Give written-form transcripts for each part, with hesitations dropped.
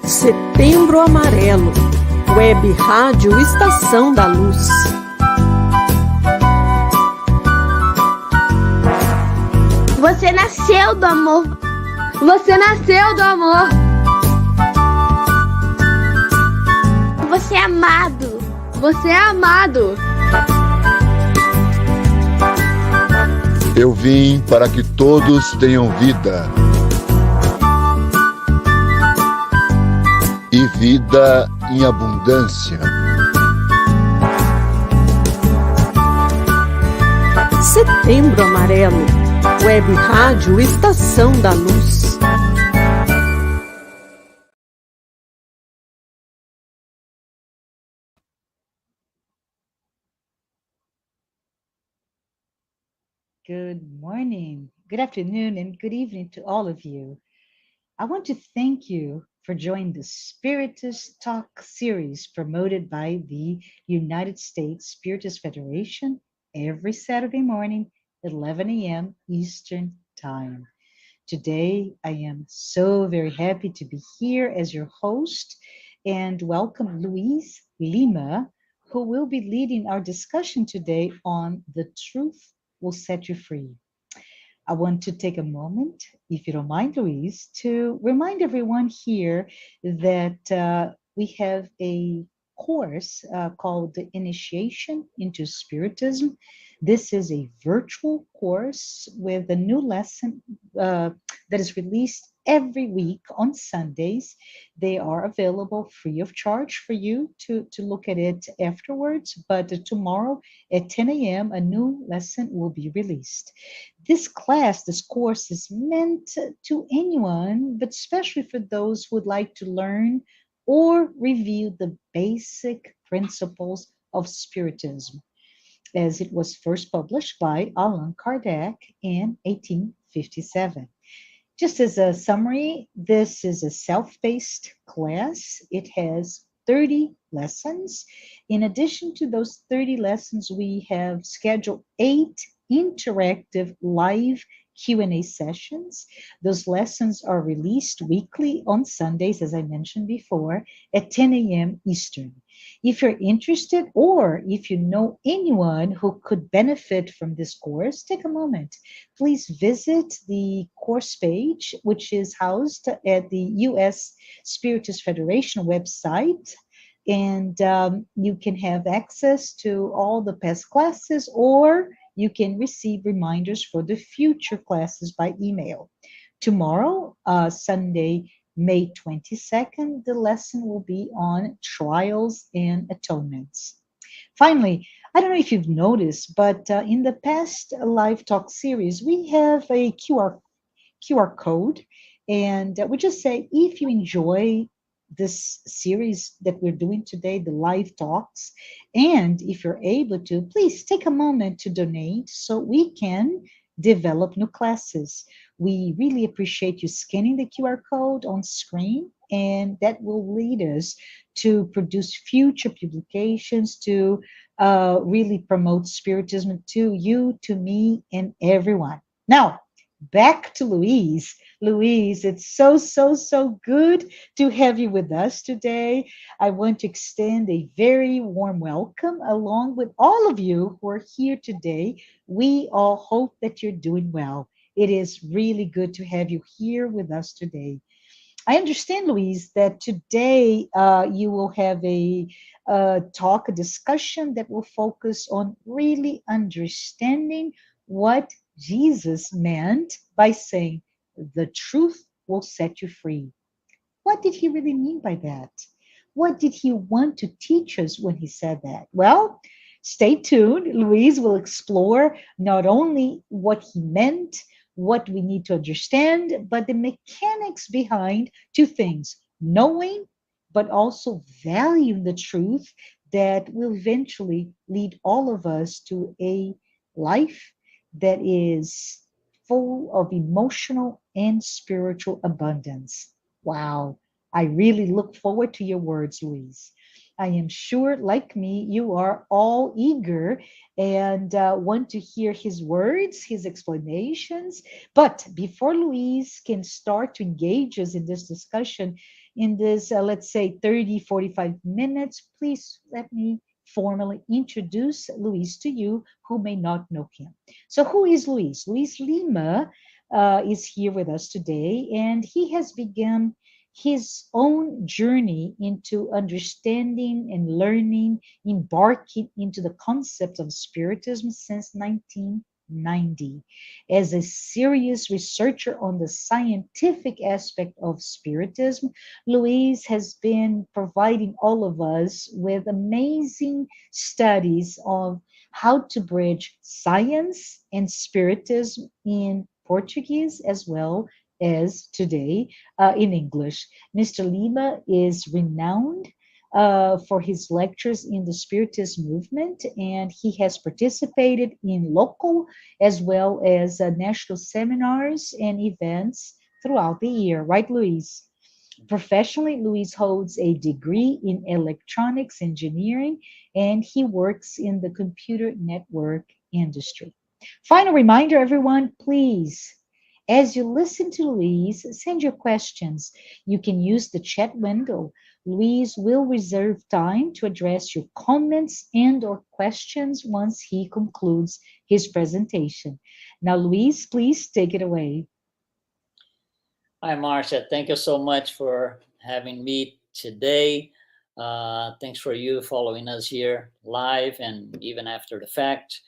Setembro Amarelo, Web Rádio Estação da Luz. Você nasceu do amor. Você nasceu do amor. Você é amado. Você é amado. Eu vim para que todos tenham vida. E vida em abundância. Setembro Amarelo, Web Rádio Estação da Luz. Good morning, good afternoon, and good evening to all of you. I want to thank you for joining the Spiritist Talk series promoted by the United States Spiritist Federation every Saturday morning at 11 a.m. Eastern Time. Today, I am so very happy to be here as your host and welcome LUIZ Lima, who will be leading our discussion today on The Truth Will Set You Free. I want to take a moment, if you don't mind, LUIZ, to remind everyone here that we have a course called the Initiation into Spiritism. This is a virtual course with a new lesson that is released every week on Sundays. They are available free of charge for you to look at it afterwards, but tomorrow at 10 a.m. a new lesson will be released. This course is meant to anyone, but especially for those who would like to learn or review the basic principles of Spiritism, as it was first published by Allan Kardec in 1857. Just as a summary, this is a self-paced class. It has 30 lessons. In addition to those 30 lessons, we have scheduled 8 interactive live Q&A sessions. Those lessons are released weekly on Sundays, as I mentioned before, at 10 a.m. Eastern. If you're interested, or if you know anyone who could benefit from this course, take a moment. Please visit the course page, which is housed at the U.S. Spiritist Federation website, and you can have access to all the past classes, or you can receive reminders for the future classes by email. Tomorrow, Sunday, May 22nd, the lesson will be on trials and atonements. Finally, I don't know if you've noticed, but in the past live talk series, we have a QR code, and we just say, if you enjoy this series that we're doing today, the live talks, and if you're able to, please take a moment to donate so we can develop new classes. We really appreciate you scanning the QR code on screen, and that will lead us to produce future publications to really promote Spiritism to you, to me, and everyone. Now, back to LUIZ. LUIZ, it's so good to have you with us today. I want to extend a very warm welcome along with all of you who are here today. We all hope that you're doing well. It is really good to have you here with us today. I understand, LUIZ, that today you will have a talk, a discussion that will focus on really understanding what Jesus meant by saying, the truth will set you free. What did he really mean by that? What did he want to teach us when he said that? Well, stay tuned. LUIZ will explore not only what he meant, what we need to understand, but the mechanics behind two things: knowing, but also valuing the truth that will eventually lead all of us to a life that is full of emotional and spiritual abundance. Wow. I really look forward to your words, LUIZ. I am sure, like me, you are all eager and want to hear his words, his explanations. But before LUIZ can start to engage us in this discussion, in this, let's say, 30, 45 minutes, please let me formally introduce LUIZ to you who may not know him. So who is LUIZ? LUIZ Lima is here with us today, and he has begun his own journey into understanding and learning, embarking into the concept of spiritism since 1990. As a serious researcher on the scientific aspect of spiritism, LUIZ has been providing all of us with amazing studies of how to bridge science and spiritism in Portuguese as well as today in English. Mr. Lima is renowned for his lectures in the Spiritist movement, and he has participated in local as well as national seminars and events throughout the year. Right, LUIZ? Professionally, LUIZ holds a degree in electronics engineering, and he works in the computer network industry. Final reminder, everyone, please, as you listen to LUIZ, send your questions. You can use the chat window. LUIZ will reserve time to address your comments and or questions once he concludes his presentation. Now, LUIZ, please take it away. Hi, Marcia. Thank you so much for having me today. Thanks for you following us here live and even after the fact.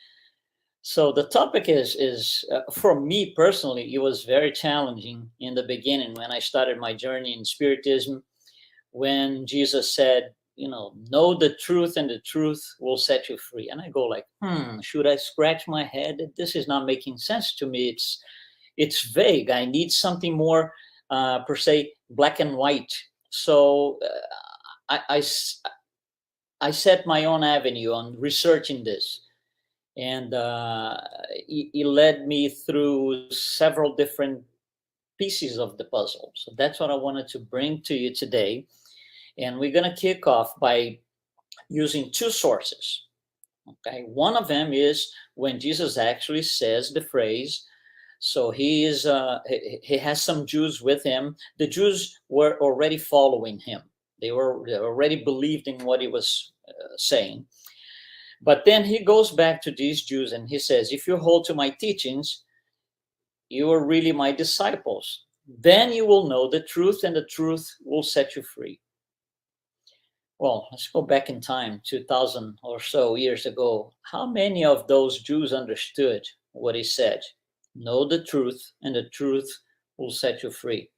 So the topic is for me personally, it was very challenging in the beginning when I started my journey in Spiritism, when Jesus said, know the truth and the truth will set you free. And I go like, should I scratch my head? This is not making sense to me. It's vague. I need something more, per se, black and white. So I set my own avenue on researching this. And it led me through several different pieces of the puzzle. So that's what I wanted to bring to you today. And we're going to kick off by using two sources. Okay, one of them is when Jesus actually says the phrase. So he has some Jews with him. The Jews were already following him. They already believed in what he was saying. But then he goes back to these Jews and he says, if you hold to my teachings, you are really my disciples. Then you will know the truth and the truth will set you free. Well, let's go back in time, 2000 or so years ago. How many of those Jews understood what he said? Know the truth and the truth will set you free.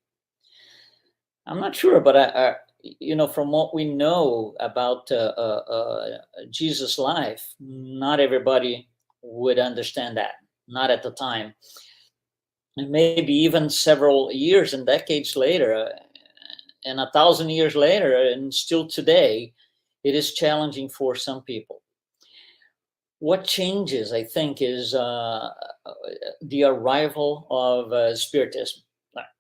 I'm not sure, but from what we know about Jesus' life, not everybody would understand that, not at the time. And maybe even several years and decades later, and 1,000 years later, and still today, it is challenging for some people. What changes, I think, is the arrival of Spiritism.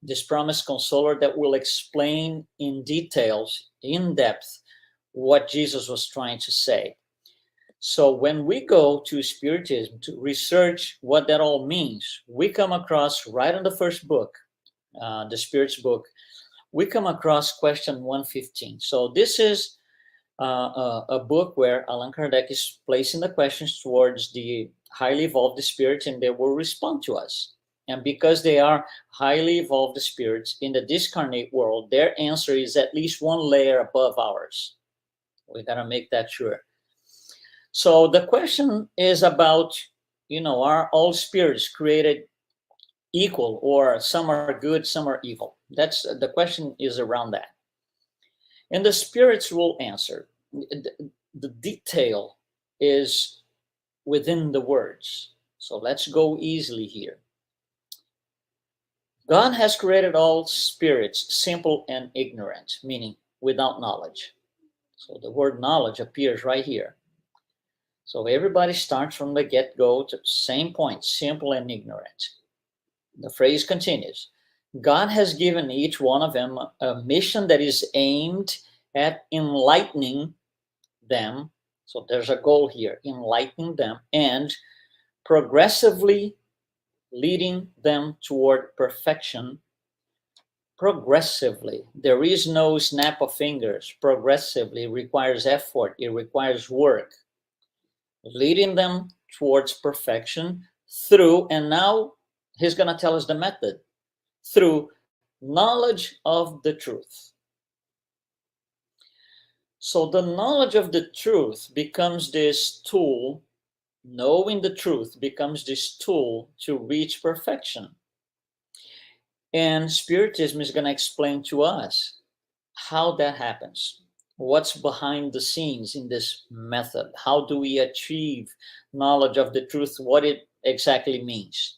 This promised consoler that will explain in details, in depth, what Jesus was trying to say. So when we go to Spiritism to research what that all means, we come across right in the first book, the Spirit's book, we come across question 115. So this is a book where Allan Kardec is placing the questions towards the highly evolved spirits, and they will respond to us. And because they are highly evolved spirits in the discarnate world, their answer is at least one layer above ours. We got to make that sure. So the question is about are all spirits created equal, or some are good, some are evil? That's the question, is around that. And the spirits will answer. The detail is within the words. So let's go easily here. God has created all spirits simple and ignorant, meaning without knowledge. So the word knowledge appears right here. So everybody starts from the get-go to the same point, simple and ignorant. The phrase continues. God has given each one of them a mission that is aimed at enlightening them. So there's a goal here, enlightening them, and progressively leading them toward perfection. Progressively. There is no snap of fingers. Progressively requires effort. It requires work. Leading them towards perfection through, and now he's going to tell us the method, through knowledge of the truth. So the knowledge of the truth becomes this tool, knowing the truth becomes this tool to reach perfection. And Spiritism is going to explain to us how that happens. What's behind the scenes in this method? How do we achieve knowledge of the truth? What it exactly means.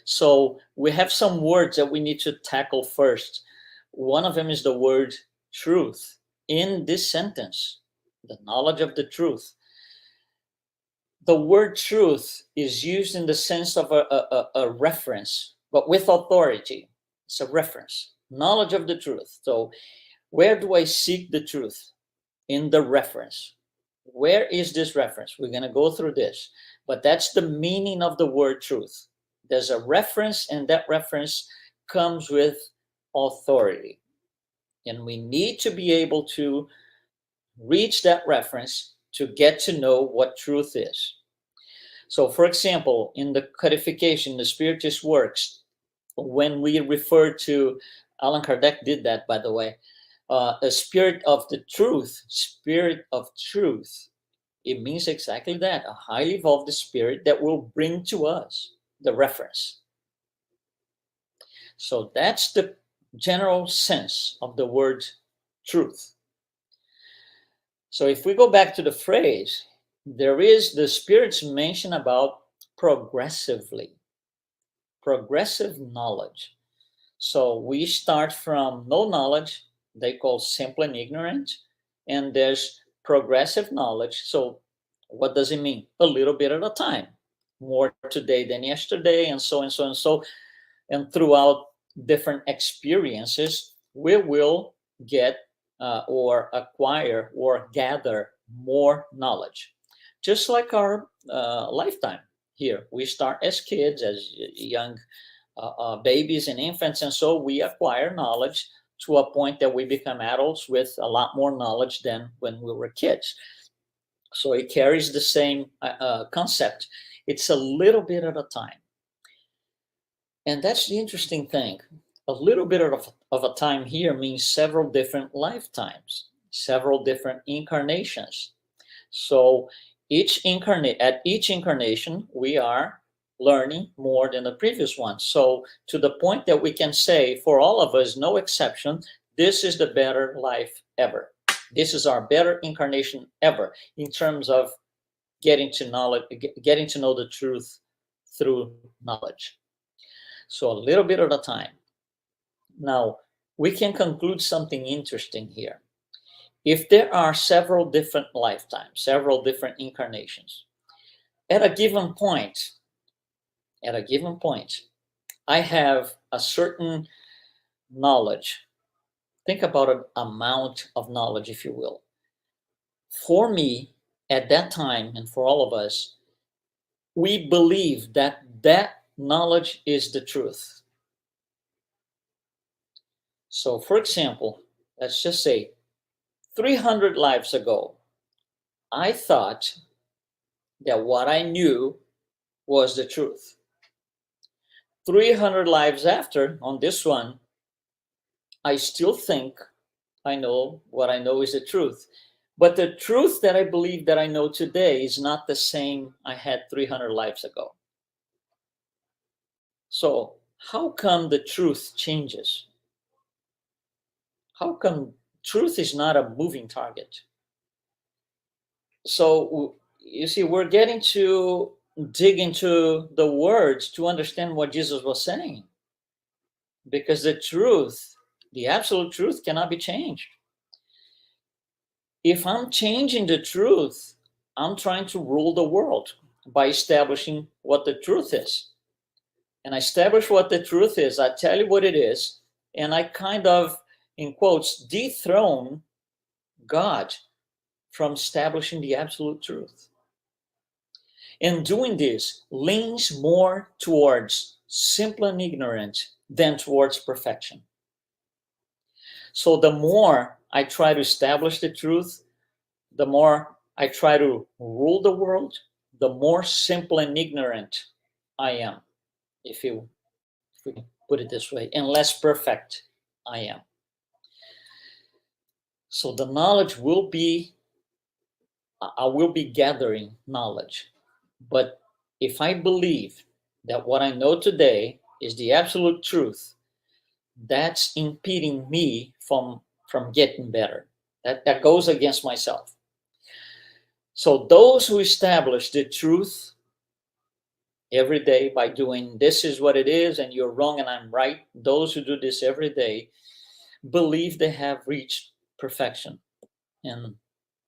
So we have some words that we need to tackle first. One of them is the word truth. In this sentence, the knowledge of the truth, the word truth is used in the sense of a reference, but with authority. It's a reference. Knowledge of the truth. So where do I seek the truth? In the reference. Where is this reference? We're going to go through this, but that's the meaning of the word truth. There's a reference, and that reference comes with authority. And we need to be able to reach that reference to get to know what truth is. So, for example, in the codification, the Spiritist works, when we refer to, Allan Kardec did that, by the way, a spirit of the truth, spirit of truth, it means exactly that, a highly evolved spirit that will bring to us the reference. So that's the general sense of the word truth. So if we go back to the phrase, there is the Spirit's mention about progressive knowledge. So we start from no knowledge, they call simple and ignorant, and there's progressive knowledge. So what does it mean? A little bit at a time, more today than yesterday, and so and so and so. And throughout different experiences, we will get or acquire or gather more knowledge. Just like our lifetime here. We start as kids, as young babies and infants, and so we acquire knowledge to a point that we become adults with a lot more knowledge than when we were kids. So it carries the same concept. It's a little bit at a time. And that's the interesting thing. A little bit of a time here means several different lifetimes, several different incarnations. So at each incarnation, we are learning more than the previous one. So to the point that we can say, for all of us, no exception, this is the better life ever. This is our better incarnation ever in terms of getting to know the truth through knowledge. So a little bit at a time. Now, we can conclude something interesting here. If there are several different lifetimes, several different incarnations, at a given point, I have a certain knowledge. Think about an amount of knowledge, if you will. For me, at that time, and for all of us, we believe that that knowledge is the truth. So, for example, let's just say 300 lives ago, I thought that what I knew was the truth. 300 lives after, on this one, I still think I know what I know is the truth. But the truth that I believe that I know today is not the same I had 300 lives ago. So how come the truth changes? How come truth is not a moving target? So you see, we're getting to dig into the words to understand what Jesus was saying. Because the truth, the absolute truth, cannot be changed. If I'm changing the truth, I'm trying to rule the world by establishing what the truth is. And I establish what the truth is, I tell you what it is, and I kind of, in quotes, dethrone God from establishing the absolute truth. And doing this leans more towards simple and ignorant than towards perfection. So the more I try to establish the truth, the more I try to rule the world, the more simple and ignorant I am, if we put it this way, and less perfect I am. So the knowledge will be, I will be gathering knowledge. But if I believe that what I know today is the absolute truth, that's impeding me from getting better. That goes against myself. So those who establish the truth every day by doing this is what it is and you're wrong and I'm right, those who do this every day believe they have reached perfection. And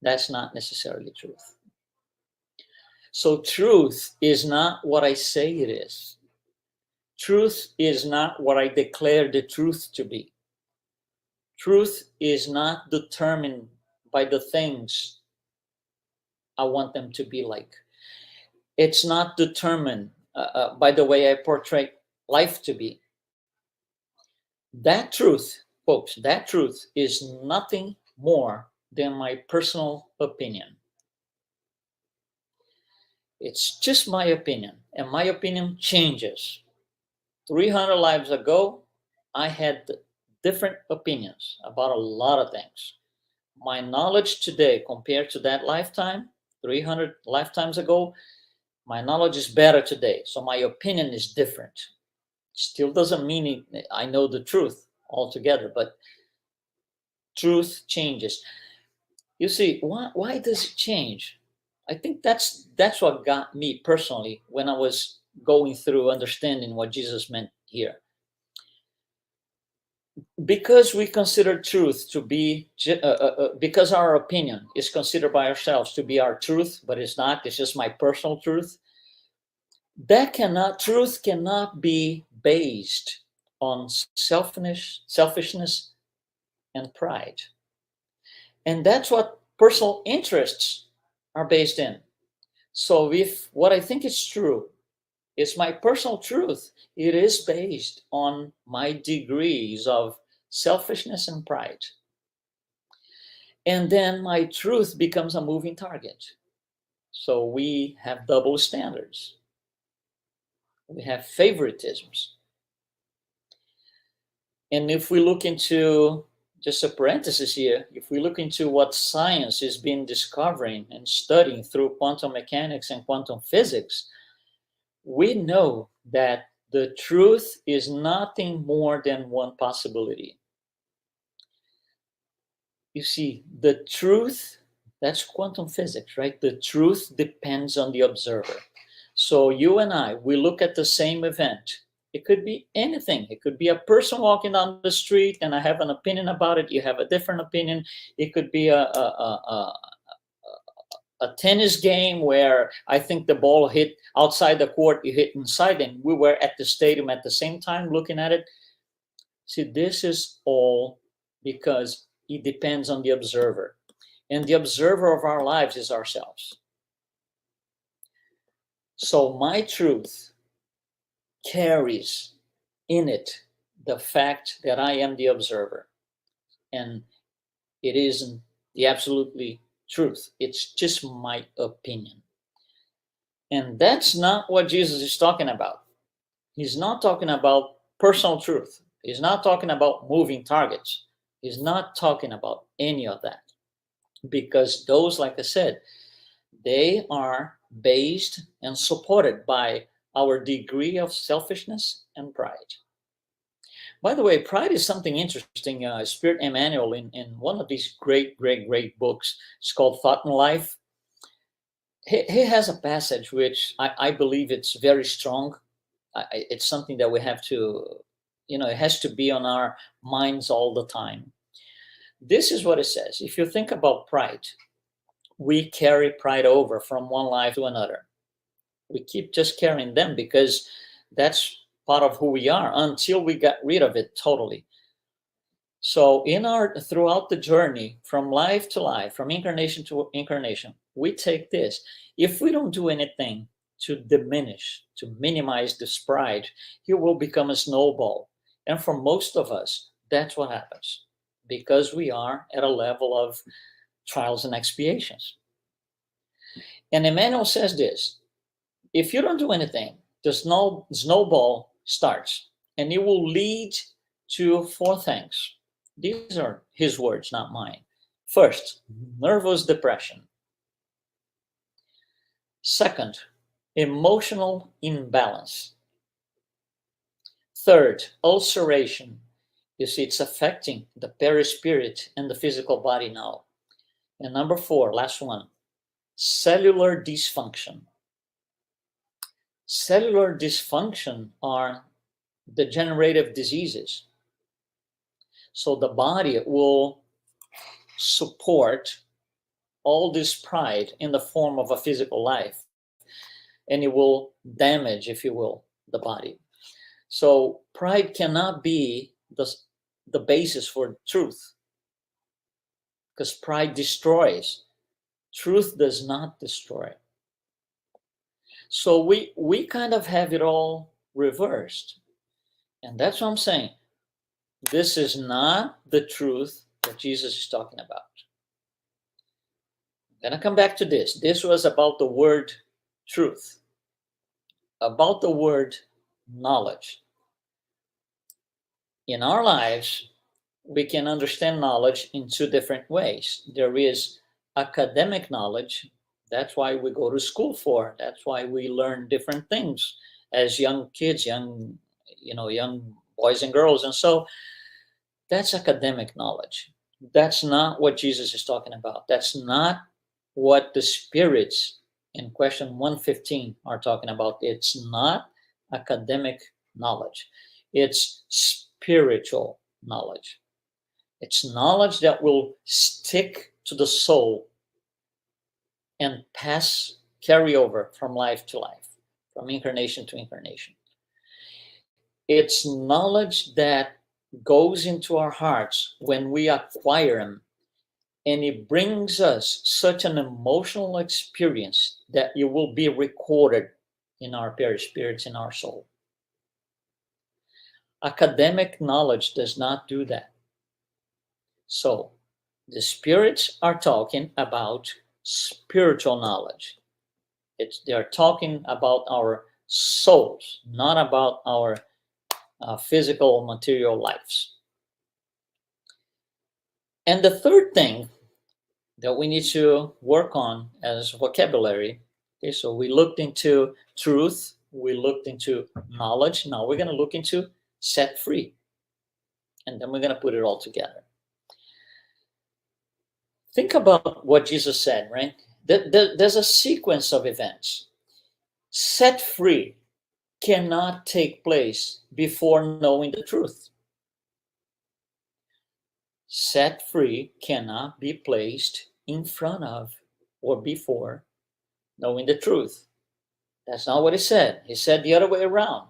that's not necessarily truth. So truth is not what I say it is. Truth is not what I declare the truth to be. Truth is not determined by the things I want them to be like. It's not determined by the way I portray life to be. That truth, folks, that truth is nothing more than my personal opinion. It's just my opinion, and my opinion changes. 300 lives ago, I had different opinions about a lot of things. My knowledge today compared to that lifetime, 300 lifetimes ago, my knowledge is better today. So my opinion is different. Still doesn't mean I know the truth altogether, but truth changes. You see, why does it change? I think that's what got me personally when I was going through understanding what Jesus meant here. Because we consider truth to be, because our opinion is considered by ourselves to be our truth, but it's not, it's just my personal truth. Truth cannot be based on selfishness and pride. And that's what personal interests are based in. So if what I think is true is my personal truth, it is based on my degrees of selfishness and pride. And then my truth becomes a moving target. So we have double standards. We have favoritisms. And if we look into, just a parenthesis here, if we look into what science has been discovering and studying through quantum mechanics and quantum physics, we know that the truth is nothing more than one possibility. You see, the truth, that's quantum physics, right? The truth depends on the observer. So you and I, we look at the same event. It could be anything. It could be a person walking down the street and I have an opinion about it. You have a different opinion. It could be a tennis game where I think the ball hit outside the court, you hit inside, and we were at the stadium at the same time looking at it. See, this is all because it depends on the observer. And the observer of our lives is ourselves. So my truth carries in it the fact that I am the observer. And it isn't the absolutely truth. It's just my opinion. And that's not what Jesus is talking about. He's not talking about personal truth. He's not talking about moving targets. He's not talking about any of that. because those, like I said, they are based and supported by our degree of selfishness and pride. By the way, pride is something interesting. Spirit Emmanuel, in one of these great books, it's called Thought and Life. He has a passage which I believe it's very strong. It's something that we have to, it has to be on our minds all the time. This is what it says. If you think about pride, we carry pride over from one life to another. We keep just carrying them because that's part of who we are until we got rid of it totally. So throughout the journey from life to life, from incarnation to incarnation, we take this. If we don't do anything to diminish, to minimize this pride, it will become a snowball. And for most of us, that's what happens, because we are at a level of trials and expiations. And Emmanuel says this: if you don't do anything, the snowball starts, and it will lead to 4 things. These are his words, not mine. First, nervous depression. Second, emotional imbalance. Third, ulceration. You see, it's affecting the perispirit and the physical body now. And number 4, last one, cellular dysfunction. Cellular dysfunction are degenerative diseases. So the body will support all this pride in the form of a physical life, and it will damage, if you will, the body. So pride cannot be the basis for truth, because pride destroys. Truth does not destroy. So we kind of have it all reversed. And that's what I'm saying. This is not the truth that Jesus is talking about. I'm going to come back to this. This was about the word truth, about the word knowledge. In our lives, we can understand knowledge in 2 different ways. There is academic knowledge. That's why we go to school for. That's why we learn different things as young kids, young boys and girls. And so that's academic knowledge. That's not what Jesus is talking about. That's not what the spirits in question 115 are talking about. It's not academic knowledge. It's spiritual knowledge. It's knowledge that will stick to the soul and carry over from life to life, from incarnation to incarnation. It's knowledge that goes into our hearts when we acquire them, and it brings us such an emotional experience that it will be recorded in our perispirits, in our soul. Academic knowledge does not do that. So the spirits are talking about spiritual knowledge. They're talking about our souls, not about our physical material lives. And the third thing that we need to work on as vocabulary, okay, so we looked into truth, we looked into knowledge, now we're going to look into set free, and then we're going to put it all together. Think about what Jesus said, right? There's a sequence of events. Set free cannot take place before knowing the truth. Set free cannot be placed in front of or before knowing the truth. That's not what he said. He said the other way around.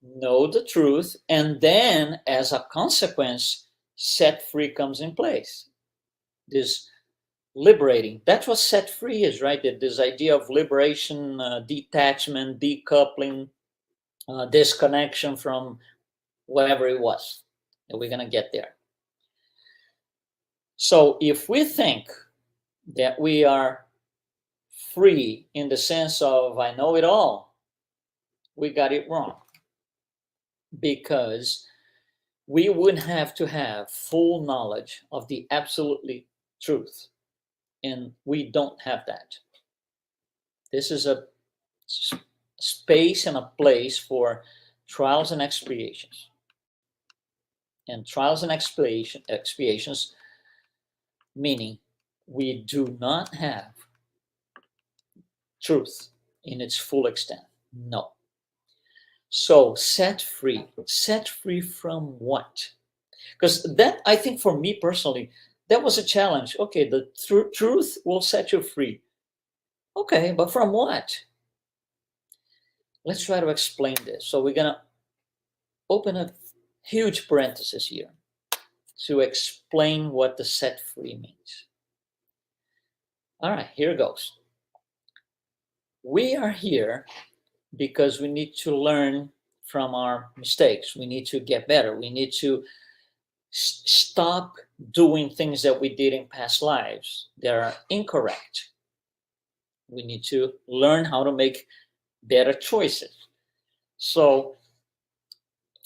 Know the truth, and then as a consequence, set free comes in place. This liberating, that's what set free is, right? This idea of liberation, detachment, decoupling, disconnection from whatever it was. And we're going to get there. So if we think that we are free in the sense of I know it all, we got it wrong. Because we would have to have full knowledge of the absolutely truth. And we don't have that. This is a space and a place for trials and expiations. And trials and expiations, meaning we do not have truth in its full extent. No. So set free from what? Because that, I think for me personally, that was a challenge. Okay, the truth will set you free. Okay, but from what? Let's try to explain this. So we're going to open a huge parenthesis here to explain what the set free means. All right, here goes. We are here because we need to learn from our mistakes. We need to get better. We need to stop doing things that we did in past lives that are incorrect. We need to learn how to make better choices. So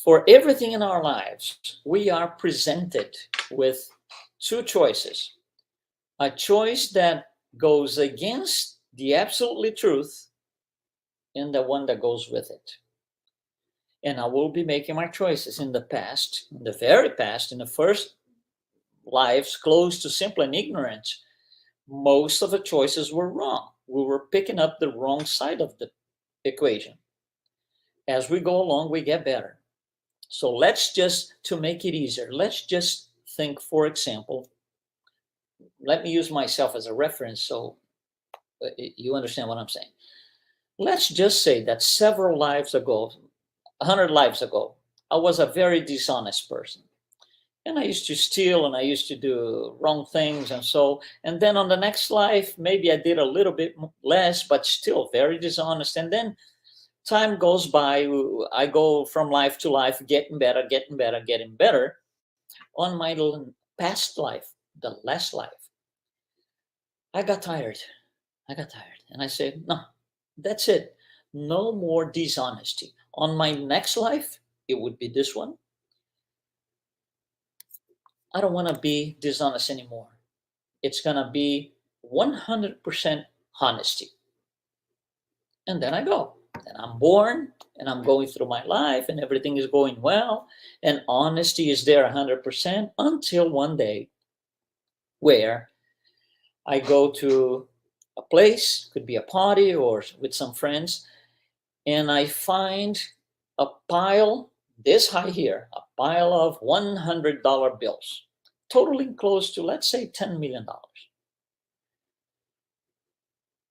for everything in our lives, we are presented with two choices. A choice that goes against the absolutely truth and the one that goes with it. And I will be making my choices in the past, in the very past, in the first lives close to simple and ignorant. Most of the choices were wrong. We were picking up the wrong side of the equation. As we go along, we get better. So let's just, to make it easier, let's just think, for example, let me use myself as a reference so you understand what I'm saying. Let's just say that several lives ago, 100 lives ago, I was a very dishonest person. And I used to steal and I used to do wrong things and then on the next life, maybe I did a little bit less, but still very dishonest. And then time goes by, I go from life to life, getting better. On my past life, the last life, I got tired. And I said, no, that's it. No more dishonesty. On my next life, it would be this one. I don't want to be dishonest anymore. It's going to be 100% honesty. And then I go. And I'm born and I'm going through my life and everything is going well. And honesty is there 100% until one day where I go to a place, could be a party or with some friends, and I find a pile this high here, a pile of $100 bills, totaling close to, let's say, $10 million.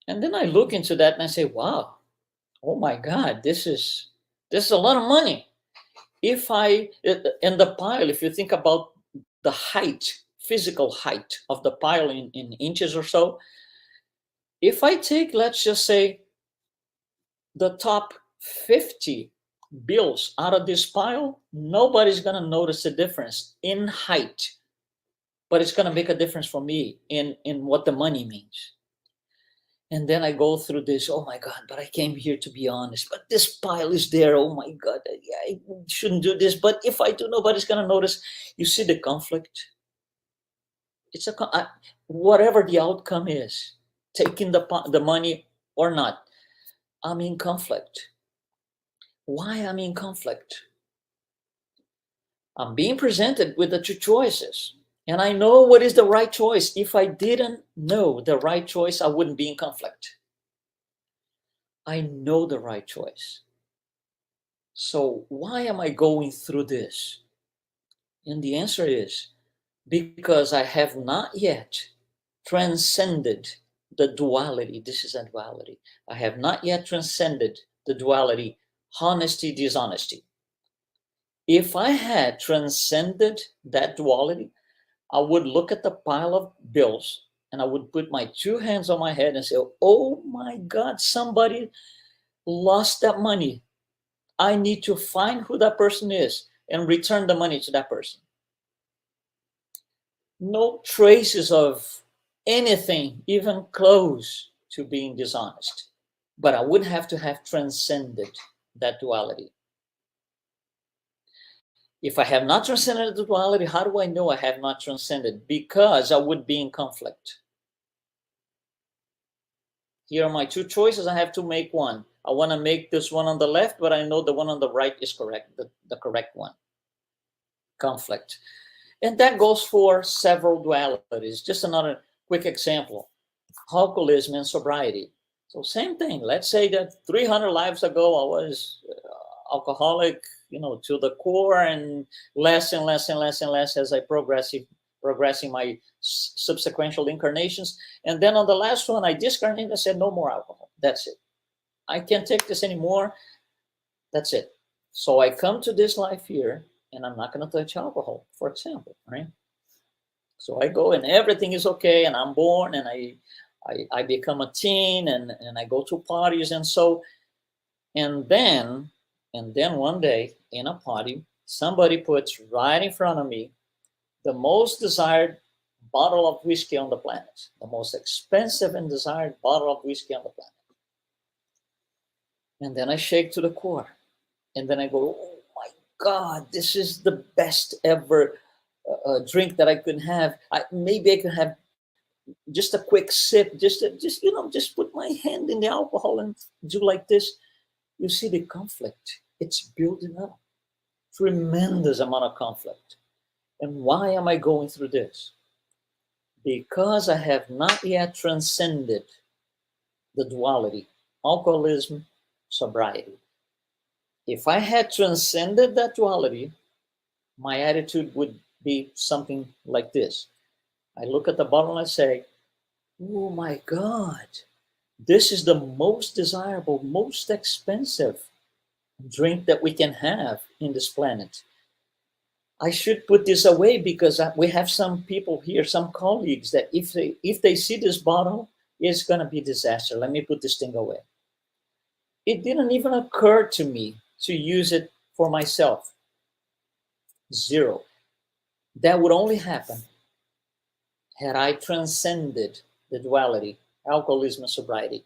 And then I look into that and I say, wow, oh my God, this is a lot of money. In the pile, if you think about the height, physical height of the pile in inches or so, if I take, let's just say, the top 50 bills out of this pile, nobody's going to notice the difference in height, but it's going to make a difference for me in what the money means. And then I go through this, oh my God, but I came here to be honest, but this pile is there, oh my God, I shouldn't do this, but if I do, nobody's going to notice. You see the conflict? It's whatever the outcome is, taking the money or not, I'm in conflict. Why I'm in conflict? I'm being presented with the two choices. And I know what is the right choice. If I didn't know the right choice, I wouldn't be in conflict. I know the right choice. So why am I going through this? And the answer is because I have not yet transcended the duality. This is a duality. I have not yet transcended the duality, honesty, dishonesty. If I had transcended that duality, I would look at the pile of bills and I would put my two hands on my head and say, oh my God, somebody lost that money. I need to find who that person is and return the money to that person. No traces of anything even close to being dishonest. But I would have to have transcended that duality. If I have not transcended the duality, how do I know I have not transcended? Because I would be in conflict. Here are my two choices. I have to make one. I want to make this one on the left, but I know the one on the right is correct, the correct one. Conflict. And that goes for several dualities. Just another quick example. Alcoholism and sobriety. So same thing. Let's say that 300 lives ago, I was alcoholic, to the core, and less and less and less and less as I progressing my subsequent incarnations. And then on the last one, I discarnated and said, no more alcohol. That's it. I can't take this anymore. That's it. So I come to this life here, and I'm not going to touch alcohol, for example, right? So I go and everything is okay, and I'm born, and I become a teen, and I go to parties, and so, and then one day in a party, somebody puts right in front of me the most desired bottle of whiskey on the planet, the most expensive and desired bottle of whiskey on the planet. And then I shake to the core, and then I go, oh my God, this is the best ever drink that I could have. Maybe I could have just a quick sip, just put my hand in the alcohol and do like this. You see the conflict, it's building up. Tremendous amount of conflict. And why am I going through this? Because I have not yet transcended the duality, alcoholism, sobriety. If I had transcended that duality, my attitude would be something like this. I look at the bottle and I say, oh my God, this is the most desirable, most expensive drink that we can have in this planet. I should put this away because we have some people here, some colleagues, that if they see this bottle, it's going to be disaster. Let me put this thing away. It didn't even occur to me to use it for myself. Zero. That would only happen had I transcended the duality, alcoholism and sobriety.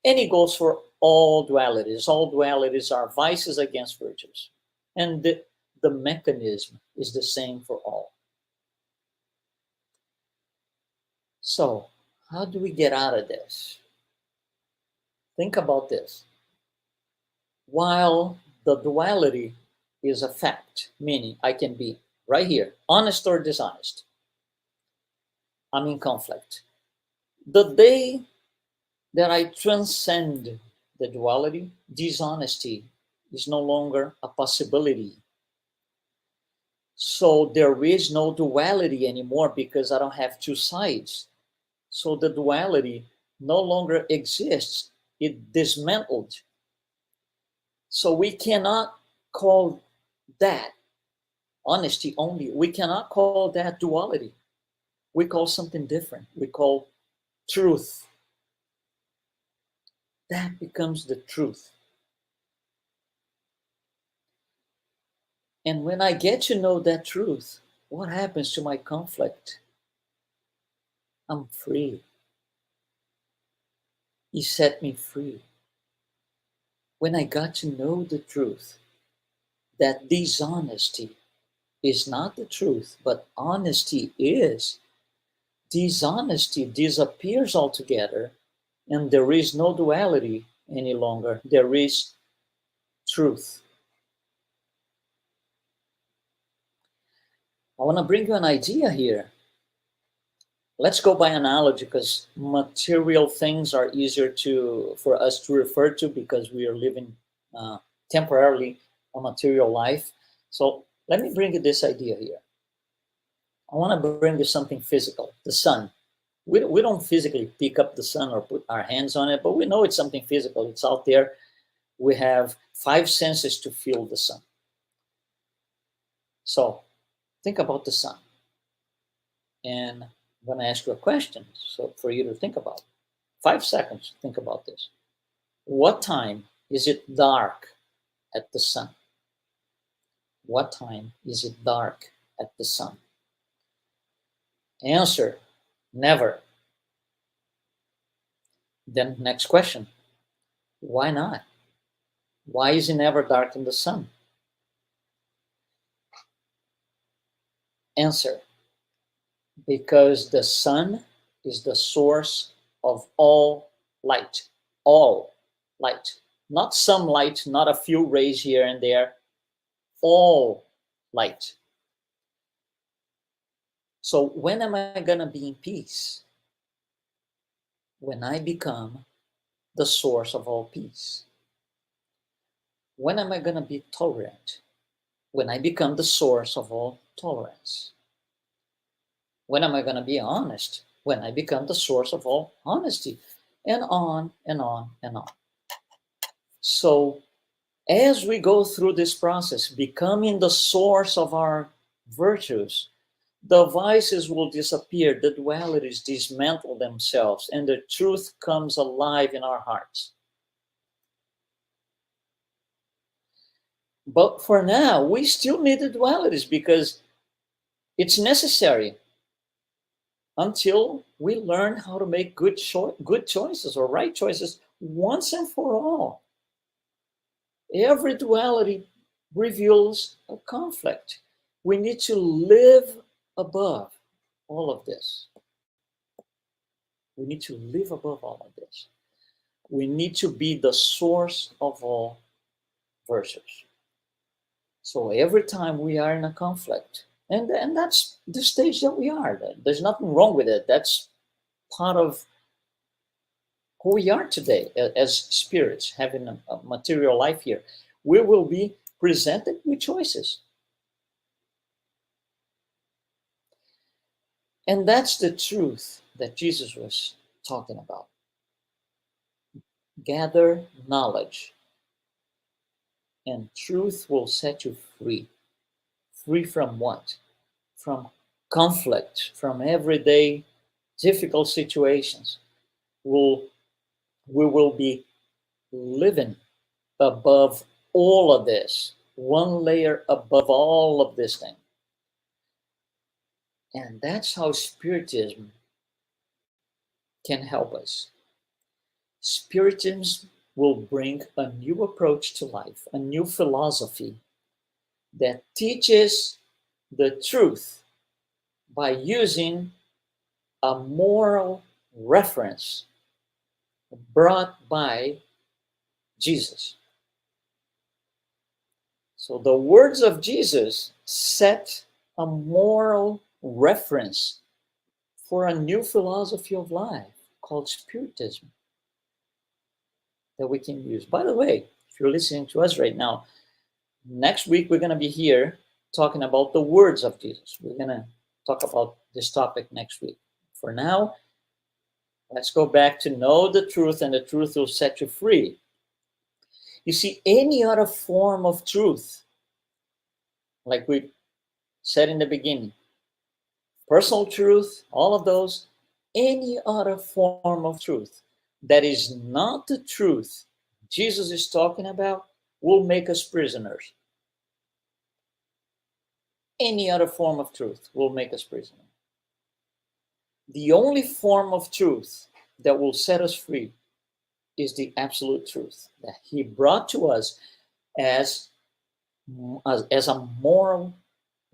And it goes for all dualities. All dualities are vices against virtues. And the mechanism is the same for all. So, how do we get out of this? Think about this. While the duality is a fact, meaning I can be right here, honest or dishonest, I'm in conflict. The day that I transcend the duality, dishonesty is no longer a possibility. So there is no duality anymore because I don't have two sides. So the duality no longer exists. It dismantled. So we cannot call that honesty only. We cannot call that duality. We call something different. We call truth. That becomes the truth. And when I get to know that truth, what happens to my conflict? I'm free. He set me free. When I got to know the truth, that dishonesty is not the truth, but honesty is, dishonesty disappears altogether, and there is no duality any longer. There is truth. I want to bring you an idea here. Let's go by analogy because material things are easier for us to refer to because we are living temporarily a material life. So let me bring you this idea here. I want to bring you something physical, the sun. We don't physically pick up the sun or put our hands on it, but we know it's something physical. It's out there. We have 5 senses to feel the sun. So think about the sun. And I'm going to ask you a question so for you to think about. 5 seconds, think about this. What time is it dark at the sun? What time is it dark at the sun? Answer, never. Then next question, why not? Why is it never dark in the sun? Answer, because the sun is the source of all light, all light. Not some light, not a few rays here and there, all light. So when am I going to be in peace? When I become the source of all peace. When am I going to be tolerant? When I become the source of all tolerance. When am I going to be honest? When I become the source of all honesty. And on and on and on. So as we go through this process, becoming the source of our virtues, the vices will disappear, the dualities dismantle themselves, and the truth comes alive in our hearts. But for now, we still need the dualities because it's necessary until we learn how to make good choices or right choices once and for all. Every duality reveals a conflict. We need to live above all of this. We need to live above all of this. We need to be the source of all virtues. So every time we are in a conflict, and that's the stage that we are. There's nothing wrong with it. That's part of who we are today as spirits, having a material life here. We will be presented with choices. And that's the truth that Jesus was talking about. Gather knowledge, and truth will set you free. Free from what? From conflict, from everyday difficult situations. We will be living above all of this, one layer above all of this thing. And that's how Spiritism can help us. Spiritism will bring a new approach to life, a new philosophy that teaches the truth by using a moral reference brought by Jesus. So the words of Jesus set a moral reference for a new philosophy of life called Spiritism that we can use. By the way, if you're listening to us right now, next week we're going to be here talking about the words of Jesus. We're going to talk about this topic next week. For now, let's go back to know the truth, and the truth will set you free. You see, any other form of truth, like we said in the beginning, personal truth, all of those, any other form of truth that is not the truth Jesus is talking about will make us prisoners. Any other form of truth will make us prisoners. The only form of truth that will set us free is the absolute truth that he brought to us as a moral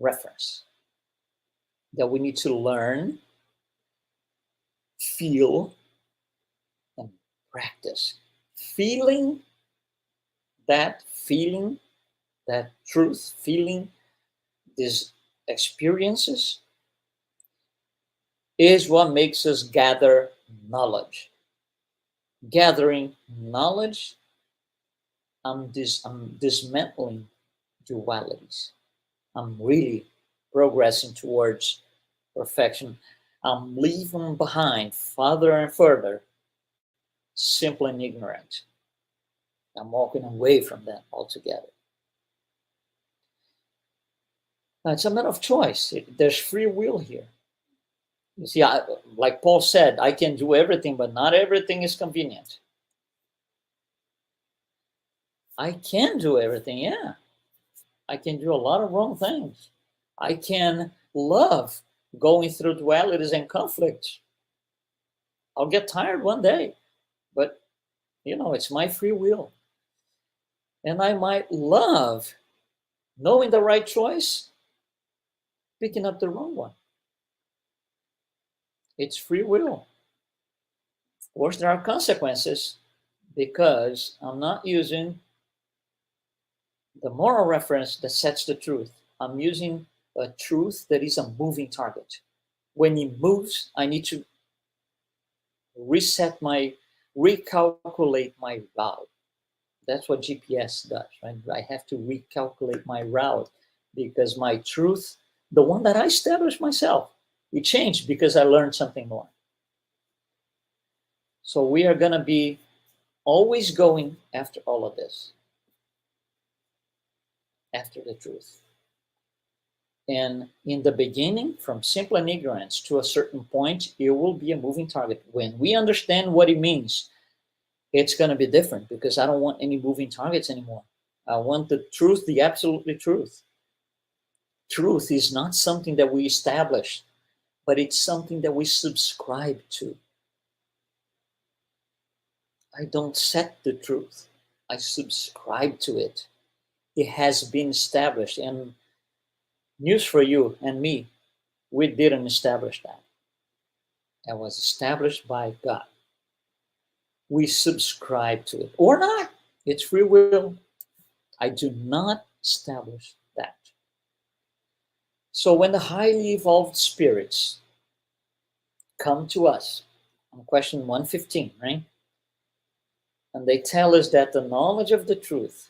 reference that we need to learn, feel, and practice. Feeling that truth, feeling these experiences is what makes us gather knowledge. Gathering knowledge, I'm dismantling dualities. I'm really progressing towards perfection. I'm leaving behind further and further simple and ignorant. I'm walking away from that altogether. Now, it's a matter of choice. There's free will here. You see, like Paul said, I can do everything, but not everything is convenient. I can do everything, yeah. I can do a lot of wrong things. I can love going through dualities and conflicts. I'll get tired one day, but it's my free will. And I might love knowing the right choice, picking up the wrong one. It's free will. course, there are consequences because I'm not using the moral reference that sets the truth. I'm using a truth that is a moving target. When it moves, I need to recalculate my route. That's what GPS does, right? I have to recalculate my route because my truth, the one that I established myself, it changed because I learned something more. So we are going to be always going after all of this, after the truth. And in the beginning, from simple ignorance to a certain point, it will be a moving target. When we understand what it means, it's going to be different because I don't want any moving targets anymore. I want the truth, the absolutely truth. Truth is not something that we establish, but it's something that we subscribe to. I don't set the truth. I subscribe to it. It has been established. And news for you and me, we didn't establish that. It was established by God. We subscribe to it or not. It's free will. I do not establish that. So when the highly evolved spirits come to us on question 115, right? And they tell us that the knowledge of the truth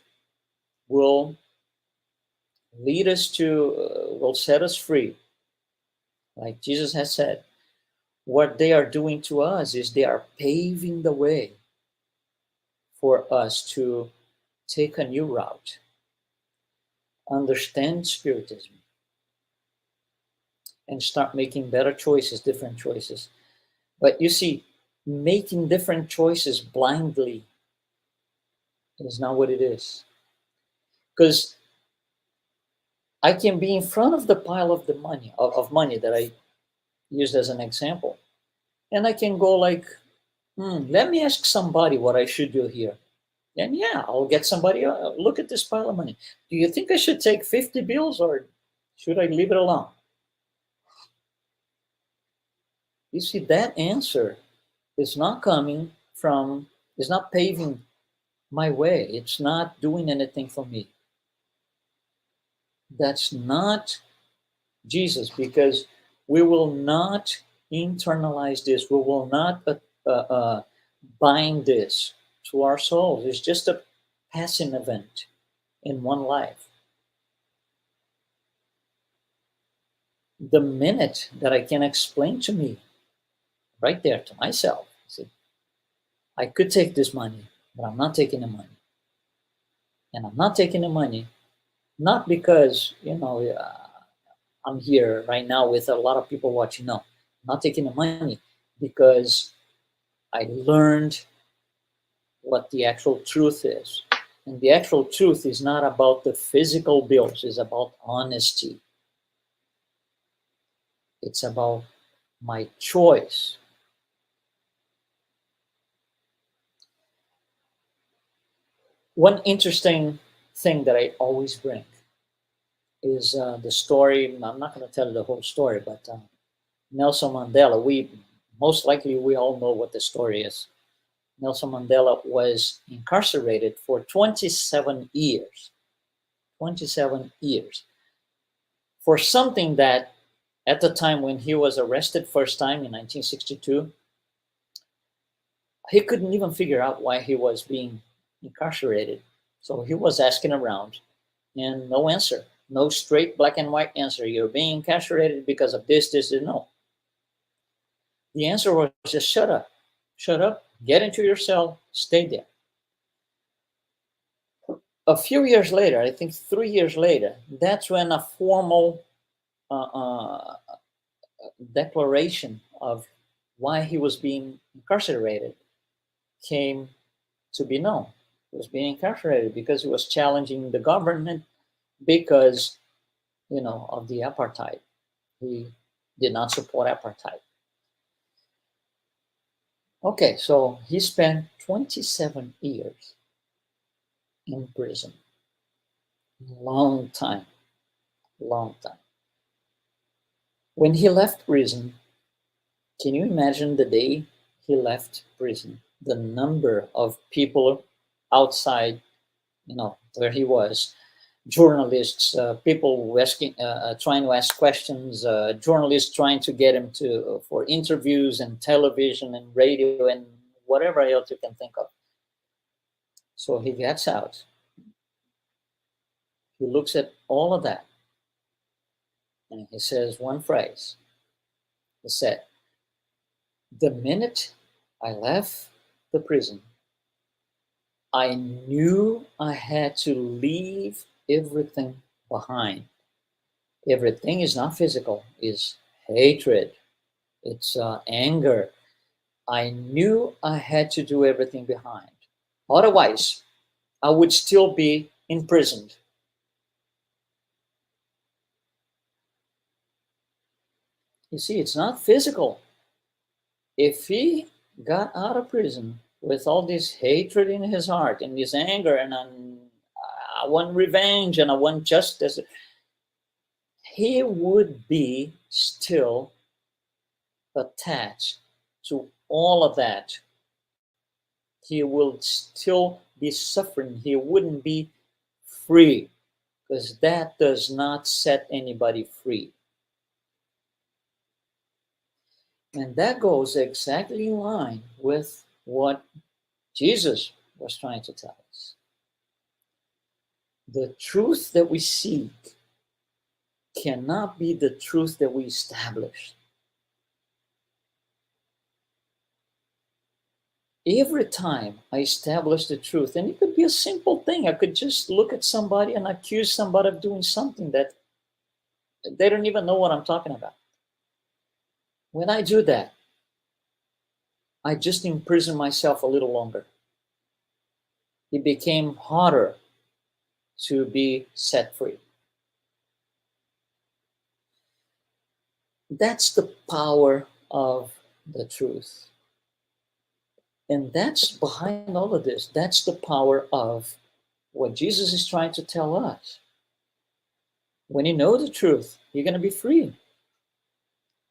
will lead us to, will set us free. Like Jesus has said, what they are doing to us is they are paving the way for us to take a new route, understand Spiritism, and start making better choices, different choices. But you see, making different choices blindly is not what it is. Because I can be in front of the pile of the money, of money that I used as an example, and I can go like, let me ask somebody what I should do here. And yeah, I'll get somebody, look at this pile of money. Do you think I should take 50 bills or should I leave it alone? You see, that answer is not coming from, is not paving my way. It's not doing anything for me. That's not Jesus, because we will not internalize this. We will not bind this to our souls. It's just a passing event in one life. The minute that I can explain to me, right there to myself, see, I could take this money, but I'm not taking the money. And I'm not taking the money, not because, I'm here right now with a lot of people watching. No, I'm not taking the money because I learned what the actual truth is. And the actual truth is not about the physical bills, it's about honesty. It's about my choice. One interesting thing that I always bring is the story. I'm not going to tell you the whole story, but Nelson Mandela, most likely we all know what the story is. Nelson Mandela was incarcerated for 27 years. 27 years. For something that, at the time when he was arrested first time in 1962, he couldn't even figure out why he was being incarcerated. So he was asking around and no answer. No straight black and white answer. You're being incarcerated because of this, this, and no. The answer was just shut up. Shut up, get into your cell, stay there. A few years later, I think 3 years later, that's when a formal declaration of why he was being incarcerated came to be known. He was being incarcerated because he was challenging the government because, of the apartheid. He did not support apartheid. Okay, so he spent 27 years in prison. Long time, long time. When he left prison, can you imagine the day he left prison. The number of people outside, where he was, journalists, people asking, trying to ask questions, journalists trying to get him for interviews and television and radio and whatever else you can think of. So he gets out. He looks at all of that and he says one phrase. He said, "The minute I left the prison, I knew I had to leave everything behind." Everything is not physical, it's hatred, it's anger. I knew I had to do everything behind. Otherwise, I would still be imprisoned. You see, it's not physical. If he got out of prison with all this hatred in his heart and this anger and I want revenge and I want justice, he would be still attached to all of that. He will still be suffering. He wouldn't be free, because that does not set anybody free. And that goes exactly in line with what Jesus was trying to tell us. The truth that we seek cannot be the truth that we establish. Every time I establish the truth, and it could be a simple thing, I could just look at somebody and accuse somebody of doing something that they don't even know what I'm talking about. When I do that, I just imprison myself a little longer. It became harder to be set free. That's the power of the truth. And that's behind all of this. That's the power of what Jesus is trying to tell us. When you know the truth, you're going to be free.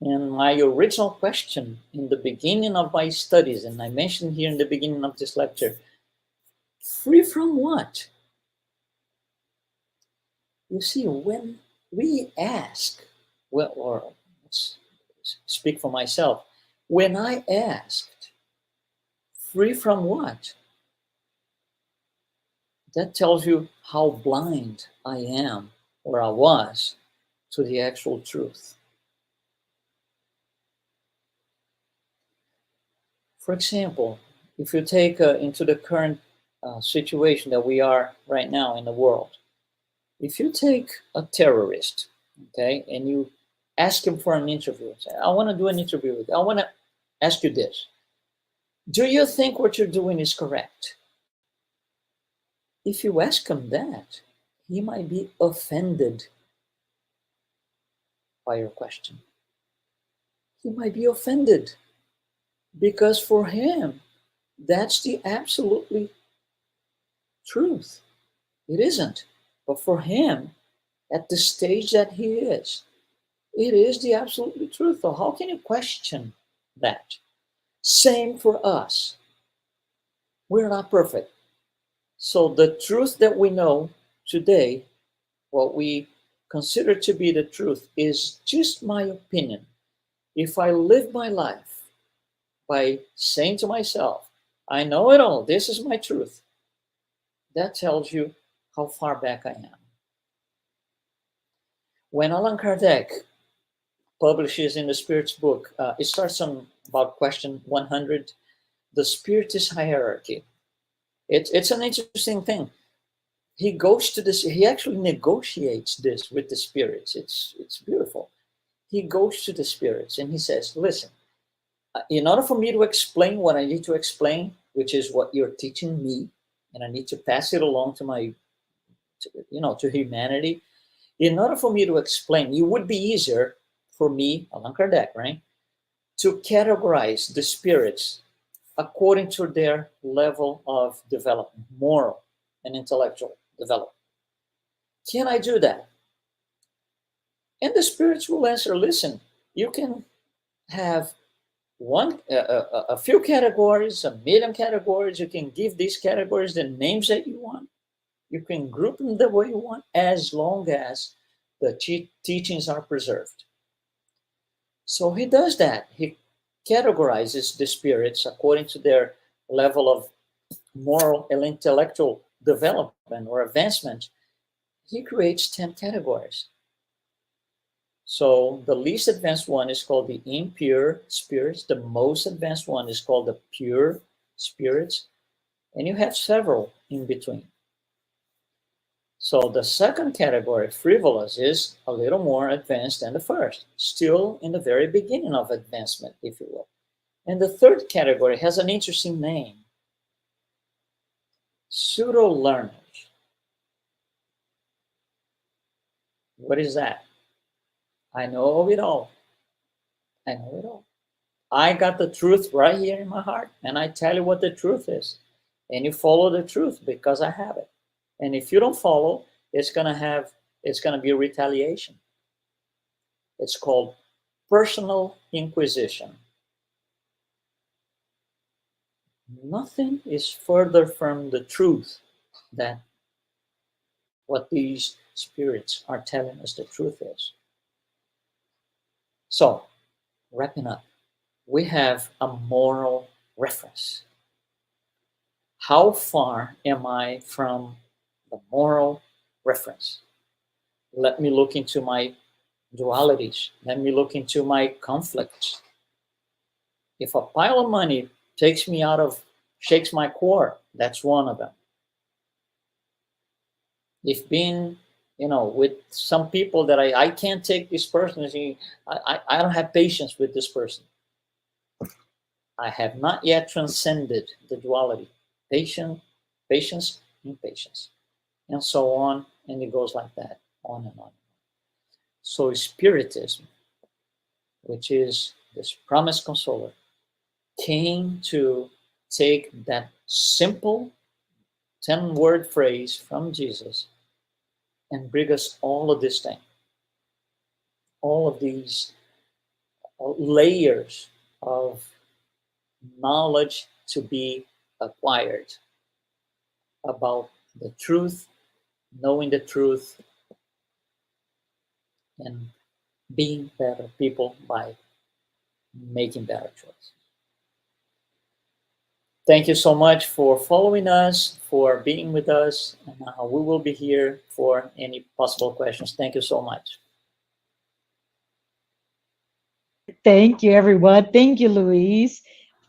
And my original question in the beginning of my studies, and I mentioned here in the beginning of this lecture, free from what? You see, when we ask, well, or let's speak for myself, when I asked, free from what? That tells you how blind I am, or I was, to the actual truth. For example, if you take into the current situation that we are right now in the world, if you take a terrorist, okay, and you ask him for an interview, say, I want to do an interview with you. I want to ask you this. Do you think what you're doing is correct? If you ask him that, he might be offended by your question. He might be offended because for him, that's the absolutely truth. It isn't. But for him, at the stage that he is, it is the absolute truth. So how can you question that? Same for us. We're not perfect. So the truth that we know today, what we consider to be the truth, is just my opinion. If I live my life by saying to myself, I know it all, this is my truth, that tells you how far back I am. When Allan Kardec publishes in the Spirit's book, it starts on about question 100, the Spiritist hierarchy. It's an interesting thing. He goes to this, he actually negotiates this with the spirits. It's beautiful. He goes to the spirits and he says, listen, in order for me to explain what I need to explain, which is what you're teaching me, and I need to pass it along to my, to humanity. In order for me to explain, it would be easier for me, Allan Kardec, right, to categorize the spirits according to their level of development, moral and intellectual development. Can I do that? And the spirits will answer, listen, you can have a few categories, a million categories. You can give these categories the names that you want. You can group them the way you want, as long as the teachings are preserved. So he does that. He categorizes the spirits according to their level of moral and intellectual development or advancement. He creates 10 categories. So the least advanced one is called the impure spirits. The most advanced one is called the pure spirits. And you have several in between. So the second category, frivolous, is a little more advanced than the first, still in the very beginning of advancement, if you will. And the third category has an interesting name, pseudo-learners. What is that? I know it all. I know it all. I got the truth right here in my heart, and I tell you what the truth is. And you follow the truth because I have it. And if you don't follow, it's gonna be a retaliation. It's called personal inquisition. Nothing is further from the truth than what these spirits are telling us the truth is. So, wrapping up, we have a moral reference. How far am I from the moral reference? Let me look into my dualities. Let me look into my conflicts. If a pile of money takes me out of, shakes my core, that's one of them. If being, with some people that I can't take this person, I don't have patience with this person. I have not yet transcended the duality. Patience, impatience, and so on, and it goes like that, on and on. So Spiritism, which is this promised consoler, came to take that simple 10-word phrase from Jesus and bring us all of this thing, all of these layers of knowledge to be acquired about the truth, knowing the truth, and being better people by making better choices. Thank you so much for following us, for being with us, and we will be here for any possible questions. Thank you so much. Thank you, everyone. Thank you, Luiz.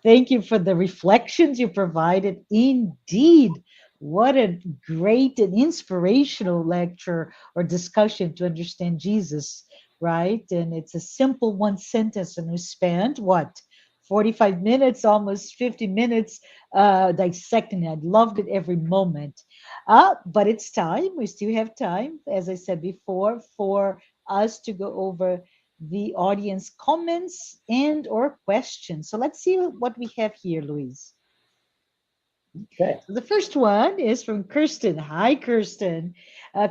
Thank you for the reflections you provided. Indeed, what a great and inspirational lecture or discussion to understand Jesus, right? And it's a simple one sentence, and we spent what? 45 minutes, almost 50 minutes dissecting it. I loved it every moment. But it's time. We still have time, as I said before, for us to go over the audience comments and or questions. So let's see what we have here, Luiz. Okay. So the first one is from Kirsten. Hi, Kirsten.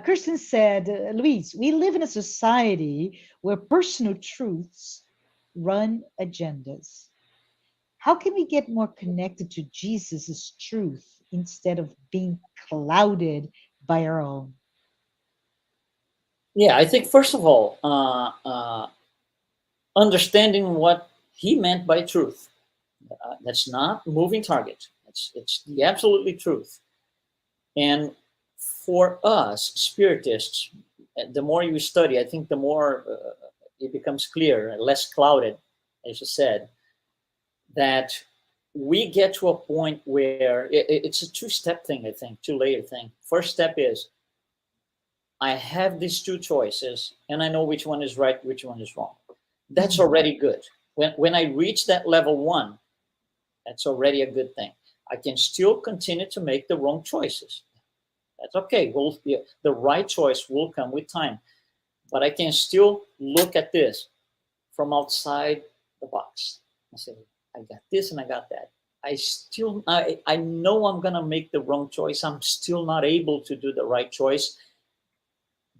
Kirsten said, Luiz, we live in a society where personal truths run agendas. How can we get more connected to Jesus's truth instead of being clouded by our own? Yeah, I think first of all, understanding what he meant by truth. That's not moving target. It's the absolutely truth. And for us, spiritists, the more you study, I think the more it becomes clear, less clouded, as you said, that we get to a point where it's a two-step thing, I think, two-layer thing. First step is, I have these two choices, and I know which one is right, which one is wrong. That's already good. When I reach that level 1, that's already a good thing. I can still continue to make the wrong choices. That's okay. The right choice will come with time. But I can still look at this from outside the box. I say, I got this and I got that. I know I'm going to make the wrong choice. I'm still not able to do the right choice.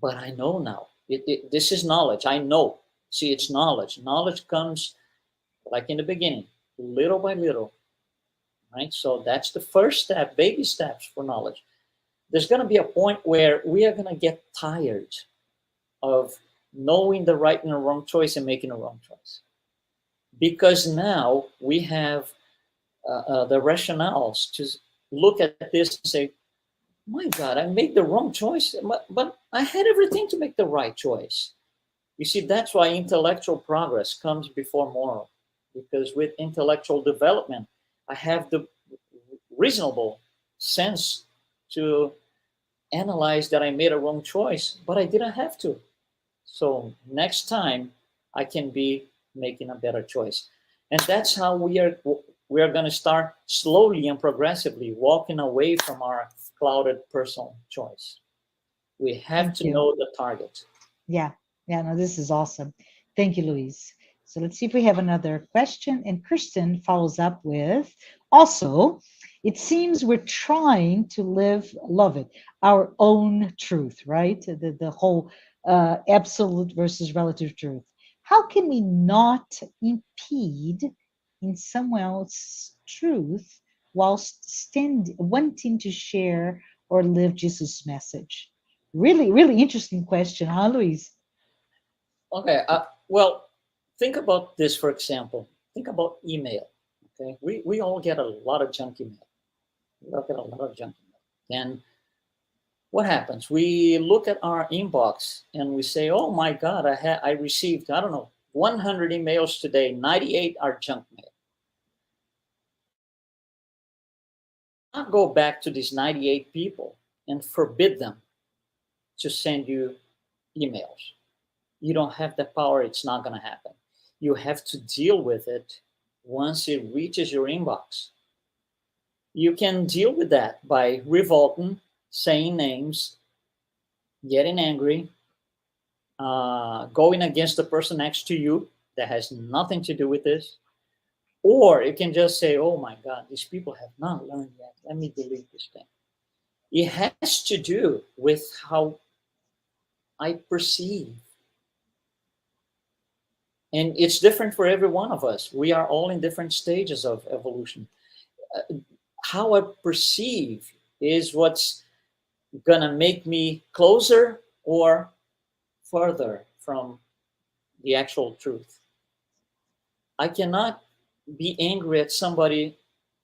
But I know now. This is knowledge. I know. See, it's knowledge. Knowledge comes like in the beginning, little by little, right? So that's the first step, baby steps for knowledge. There's going to be a point where we are going to get tired of knowing the right and the wrong choice and making a wrong choice. Because now we have the rationales to look at this and say, my God, I made the wrong choice, but I had everything to make the right choice. You see, that's why intellectual progress comes before moral, because with intellectual development, I have the reasonable sense to analyze that I made a wrong choice, but I didn't have to. So next time I can be making a better choice. And that's how we are going to start slowly and progressively walking away from our clouded personal choice. We have to know the target. Yeah, no, this is awesome. Thank you, Luiz. So let's see if we have another question. And Kristen follows up with, also, it seems we're trying to love it, our own truth, right? The whole absolute versus relative truth. How can we not impede in someone else's truth whilst wanting to share or live Jesus' message? Really, really interesting question, huh, Luiz? Okay, well, think about this, for example. Think about email, okay? We all get a lot of junk email. We all get a lot of junk email. And what happens? We look at our inbox and we say, oh my God, I received, I don't know, 100 emails today, 98 are junk mail. I'll go back to these 98 people and forbid them to send you emails. You don't have the power. It's not going to happen. You have to deal with it once it reaches your inbox. You can deal with that by revolting, saying names, getting angry, going against the person next to you that has nothing to do with this. Or you can just say, oh my God, these people have not learned yet. Let me delete this thing. It has to do with how I perceive. And it's different for every one of us. We are all in different stages of evolution. How I perceive is what's going to make me closer or further from the actual truth. I cannot be angry at somebody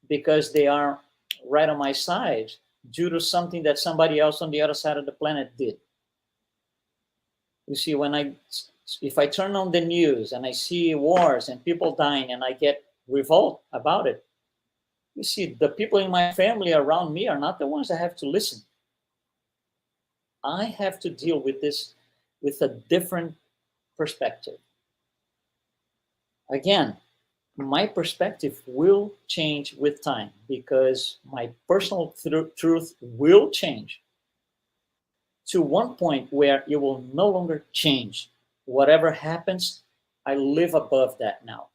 because they are right on my side due to something that somebody else on the other side of the planet did. You see, if I turn on the news and I see wars and people dying and I get revolt about it, you see, the people in my family around me are not the ones that have to listen. I have to deal with this with a different perspective. Again, my perspective will change with time because my personal truth will change to one point where it will no longer change. Whatever happens, I live above that now.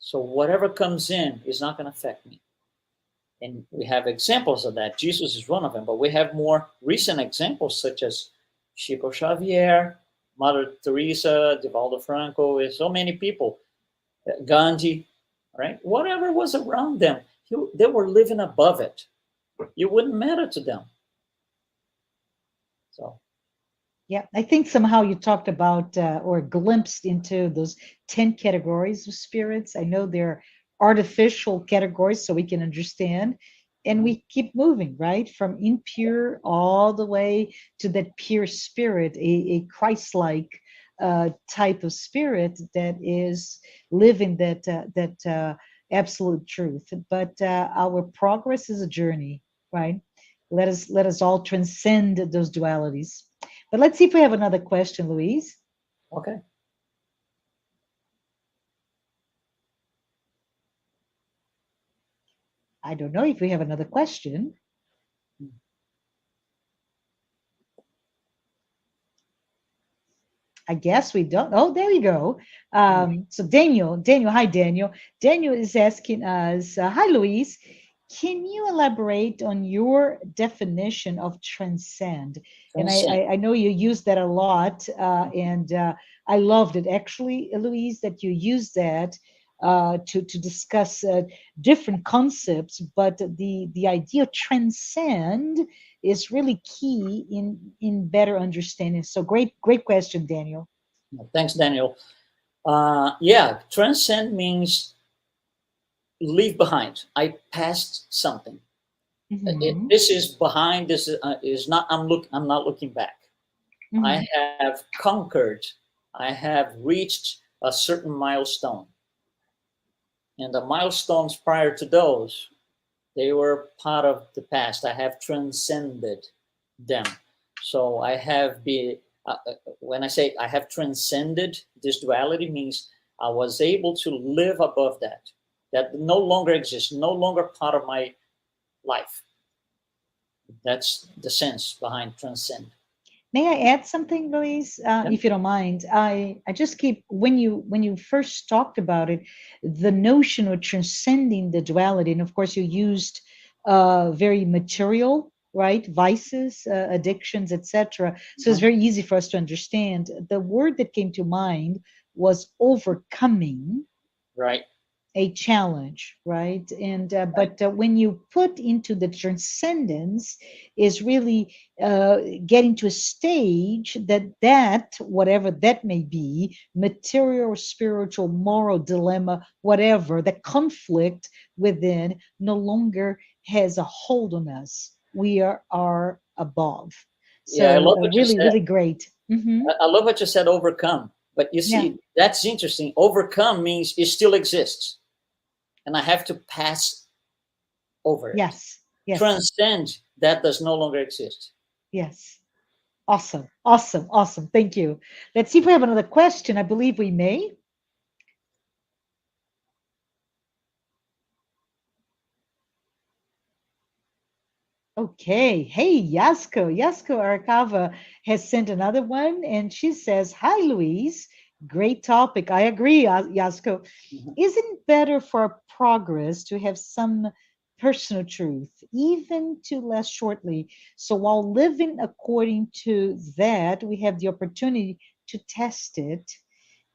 So whatever comes in is not going to affect me. And we have examples of that. Jesus is one of them, but we have more recent examples such as Chico Xavier, Mother Teresa, Divaldo Franco, so many people, Gandhi, right? Whatever was around them, they were living above it. It wouldn't matter to them. So. Yeah, I think somehow you talked about or glimpsed into those 10 categories of spirits. I know they're artificial categories so we can understand. And we keep moving, right? From impure all the way to that pure spirit, a Christ-like type of spirit that is living that absolute truth. But our progress is a journey, right? Let us all transcend those dualities. But let's see if we have another question, Luiz. Okay. I don't know if we have another question. I guess we don't. Oh, there we go. So Daniel, hi Daniel. Daniel is asking us, hi Luiz, can you elaborate on your definition of transcend? And I know you use that a lot, and I loved it actually, Luiz, that you use that to discuss different concepts, but the idea of transcend is really key in better understanding. So great question, Daniel. Thanks, Daniel. Yeah, transcend means leave behind. I passed something. This is behind. This is not. I'm not looking back. I have conquered. I have reached a certain milestone, and the milestones prior to those, they were part of the past. I have transcended them. So I have been. When I say I have transcended this duality, means I was able to live above that. That no longer exists. No longer part of my life. That's the sense behind transcend. May I add something, Luiz, if you don't mind? I just keep, when you first talked about it, the notion of transcending the duality, and of course you used very material, right, vices, addictions, etc. So it's very easy for us to understand. The word that came to mind was overcoming. Right. A challenge, right? And but when you put into the transcendence is really getting to a stage that whatever that may be, material, spiritual, moral dilemma, whatever, the conflict within no longer has a hold on us. We are above. So yeah, I love what really, you said. really great. I love what you said, overcome. But you see, that's interesting. Overcome means it still exists. And I have to pass over it. Yes. Transcend, that does no longer exist. Yes. Awesome. Thank you. Let's see if we have another question. I believe we may. Okay. Hey, Yasko Arakawa has sent another one, and she says, "Hi, Luiz. Great topic. I agree, Yasko. Isn't it better for progress to have some personal truth, even to less shortly? So while living according to that, we have the opportunity to test it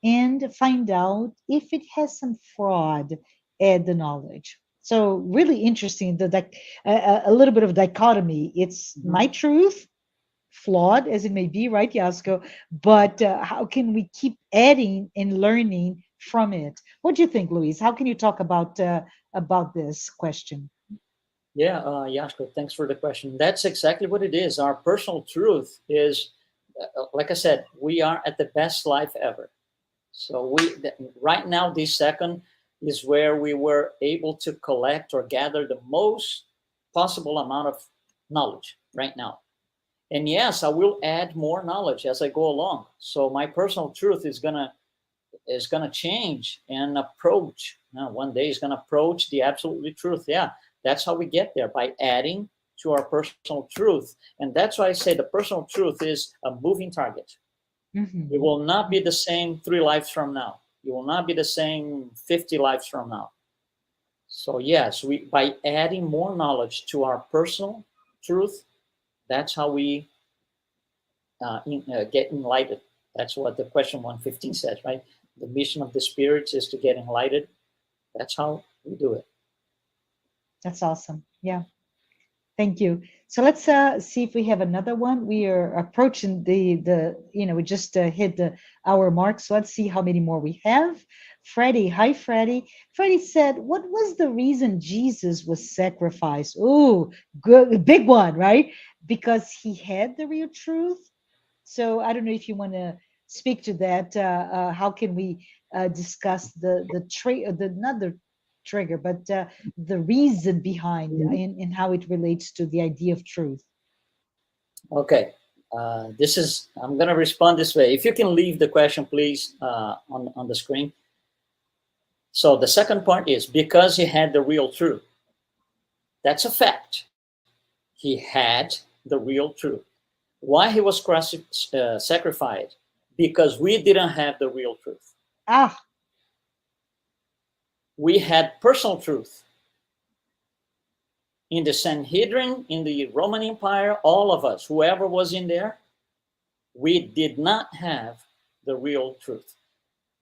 and find out if it has some fraud at the knowledge." So really interesting, a little bit of dichotomy. It's my truth, flawed as it may be, right, Yasko? But how can we keep adding and learning from it? What do you think, Luiz? How can you talk about this question? Yeah, Yasko, thanks for the question. That's exactly what it is. Our personal truth is, like I said, we are at the best life ever. So right now, this second is where we were able to collect or gather the most possible amount of knowledge right now. And yes, I will add more knowledge as I go along. So my personal truth is gonna change and approach. One day is gonna approach the absolute truth. Yeah, that's how we get there, by adding to our personal truth. And that's why I say the personal truth is a moving target. It will not be the same 3 lives from now. It will not be the same 50 lives from now. So yes, by adding more knowledge to our personal truth, that's how we get enlightened. That's what the question 115 says, right? The mission of the spirits is to get enlightened. That's how we do it. That's awesome. Yeah. Thank you. So let's see if we have another one. We are approaching we just hit the hour mark. So let's see how many more we have. Freddie, hi, Freddie. Freddie said, "What was the reason Jesus was sacrificed?" Oh, good, big one, right? Because he had the real truth. So I don't know if you want to speak to that. How can we discuss another trigger, but the reason behind and how it relates to the idea of truth? Okay. I'm going to respond this way. If you can leave the question, please, on the screen. So the second part is because he had the real truth. That's a fact. He had the real truth. Why he was sacrificed? Because we didn't have the real truth. We had personal truth. In the Sanhedrin, in the Roman Empire, all of us, whoever was in there, we did not have the real truth.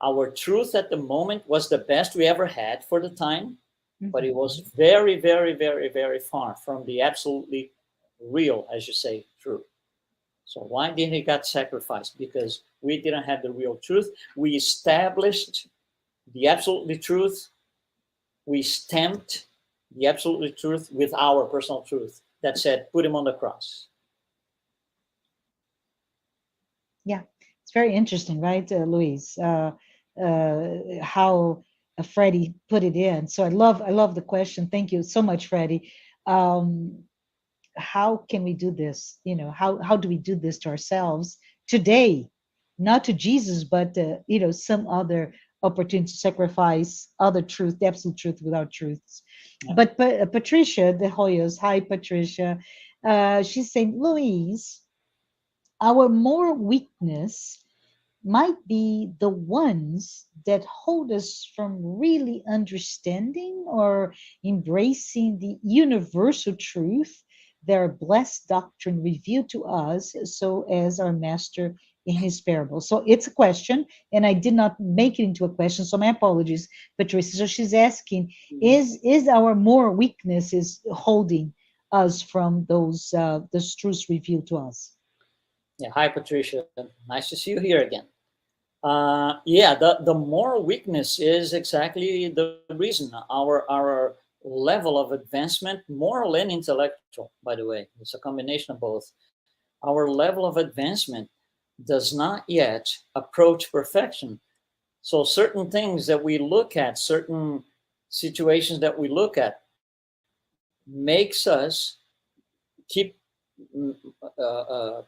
Our truth at the moment was the best we ever had for the time, but it was Mm-hmm. very, very, very, very far from the absolutely real, as you say, truth. So why did he got sacrificed? Because we didn't have the real truth. We established the absolutely truth. We stamped the absolutely truth with our personal truth that said, put him on the cross. Yeah, it's very interesting, right, Luis? How Freddie put it in. So I love the question. Thank you so much, Freddie. How can we do this? You know, how do we do this to ourselves today? Not to Jesus, but you know, some other opportunity to sacrifice other truth, the absolute truth without truths. Yeah. But Patricia de Hoyos, hi Patricia. She's saying, Luis, our more weakness might be the ones that hold us from really understanding or embracing the universal truth that our blessed doctrine revealed to us, so as our master in his parable. So it's a question, and I did not make it into a question, so my apologies, Patricia. So she's asking, is our more weaknesses holding us from those truths revealed to us? Yeah. Hi, Patricia. Nice to see you here again. Yeah, the moral weakness is exactly the reason. Our level of advancement, moral and intellectual, by the way, it's a combination of both. Our level of advancement does not yet approach perfection. So certain things that we look at, certain situations that we look at, makes us keep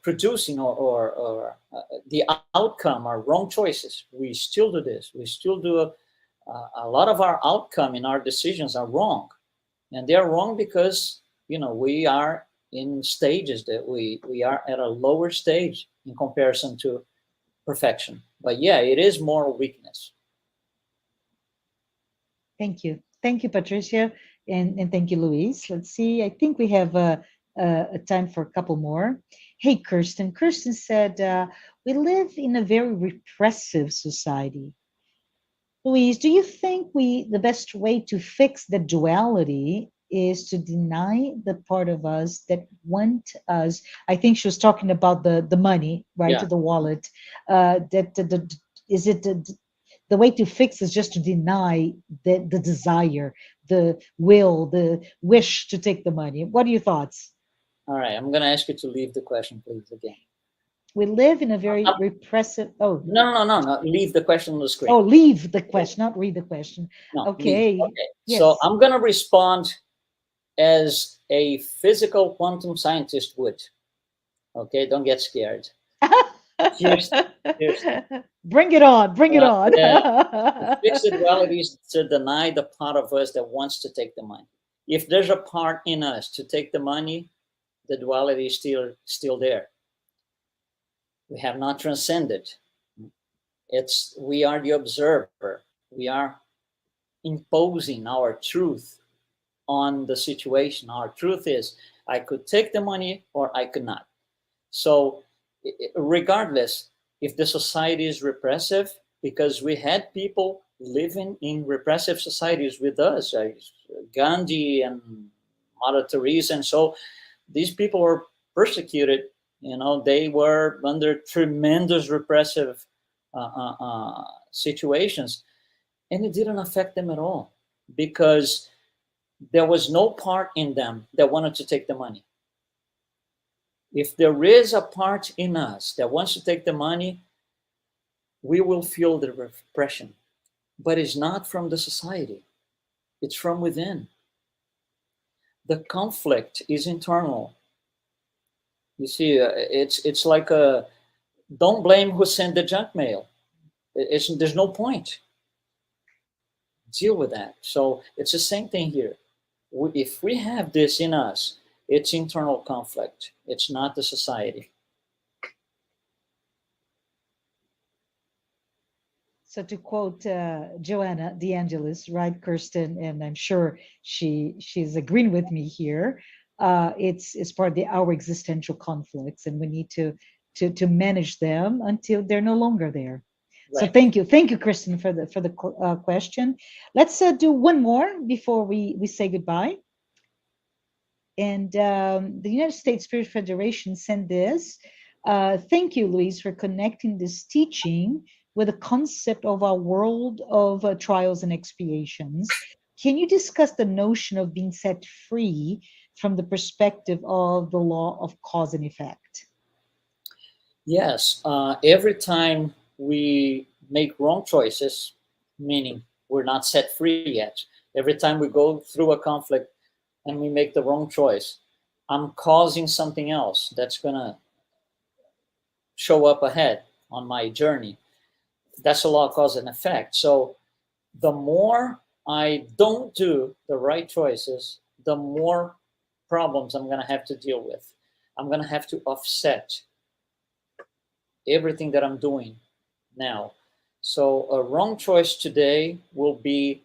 producing or the outcome are wrong choices. We still do this. We still do a lot of our outcome in our decisions are wrong, and they are wrong because we are in stages that we are at a lower stage in comparison to perfection. But yeah, it is moral weakness. Thank you, Patricia, and thank you, Luis. Let's see. I think we have a time for a couple more. Hey, Kirsten. Kirsten said, we live in a very repressive society. Luis, do you think the best way to fix the duality is to deny the part of us that want us? I think she was talking about the money, right? Yeah. The wallet. Is it the way to fix is just to deny the desire, the will, the wish to take the money? What are your thoughts? All right, I'm going to ask you to leave the question, please, again. We live in a very repressive. Oh, no. Leave the question on the screen. Oh, leave the question, not read the question. No, okay. Okay. Yes. So I'm going to respond as a physical quantum scientist would. Okay, don't get scared. Here's Bring it on. Bring it on. To fix the duality is to deny the part of us that wants to take the money. If there's a part in us to take the money, the duality is still there. We have not transcended. We are the observer. We are imposing our truth on the situation. Our truth is, I could take the money or I could not. So regardless, if the society is repressive, because we had people living in repressive societies with us, Gandhi and Mother Teresa, and so these people were persecuted. They were under tremendous repressive situations, and it didn't affect them at all because there was no part in them that wanted to take the money. If there is a part in us that wants to take the money, we will feel the repression, but it's not from the society. It's from within. The conflict is internal. You see, it's like don't blame who sent the junk mail. There's no point. Deal with that. So it's the same thing here. If we have this in us, it's internal conflict. It's not the society. So to quote Joanna DeAngelis, right, Kirsten, and I'm sure she's agreeing with me here. It's part of our existential conflicts, and we need to manage them until they're no longer there. So Right. thank you, Kristen, for the question. Let's do one more before we say goodbye. And the United States Spirit Federation sent this. Thank you, LUIZ, for connecting this teaching with the concept of our world of trials and expiations. Can you discuss the notion of being set free from the perspective of the law of cause and effect? Yes. Every time we make wrong choices, meaning we're not set free yet, every time we go through a conflict and we make the wrong choice, I'm causing something else that's going to show up ahead on my journey. That's a law of cause and effect. So the more I don't do the right choices, the more problems I'm going to have to deal with. I'm going to have to offset everything that I'm doing now. So a wrong choice today will be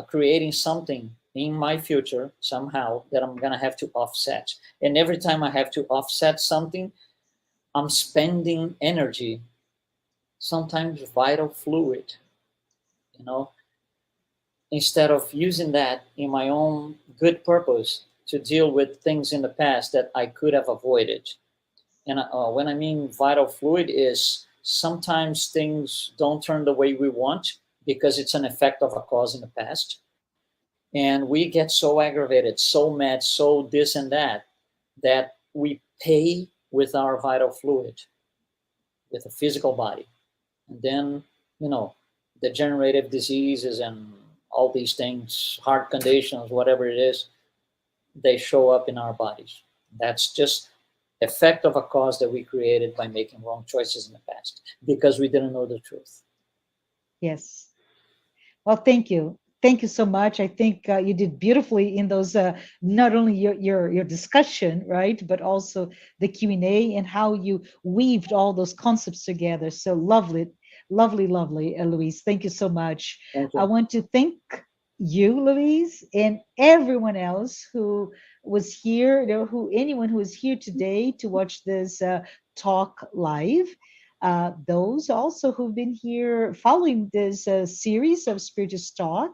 creating something in my future somehow that I'm going to have to offset. And every time I have to offset something, I'm spending energy, sometimes vital fluid, you know, instead of using that in my own good purpose to deal with things in the past that I could have avoided. And when I mean vital fluid is sometimes things don't turn the way we want because it's an effect of a cause in the past. And we get so aggravated, so mad, so this and that we pay with our vital fluid, with a physical body. And then, you know, degenerative diseases and all these things, heart conditions, whatever it is, they show up in our bodies. That's just effect of a cause that we created by making wrong choices in the past because we didn't know the truth. Yes. Well, thank you. Thank you so much. I think you did beautifully in those, not only your discussion, right, but also the Q&A and how you weaved all those concepts together. So lovely, lovely, lovely, LUIZ. Thank you so much. Thank I you. want to thank you, LUIZ, and everyone else who was here, anyone who is here today to watch this talk live. Those also who've been here following this series of Spiritist Talk.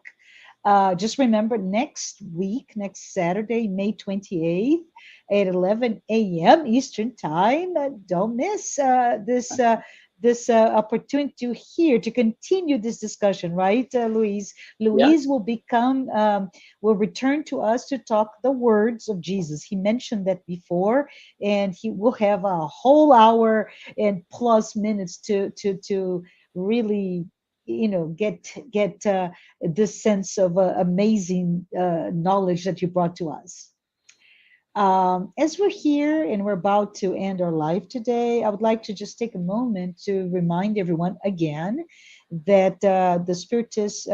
Just remember next week, next Saturday, May 28th at 11 a.m. Eastern Time. Don't miss this opportunity to hear, to continue this discussion, right, LUIZ? Yeah. LUIZ will return to us to talk the words of Jesus. He mentioned that before, and he will have a whole hour and plus minutes to really get this sense of amazing knowledge that you brought to us. As we're here and we're about to end our live today, I would like to just take a moment to remind everyone again that the Spiritist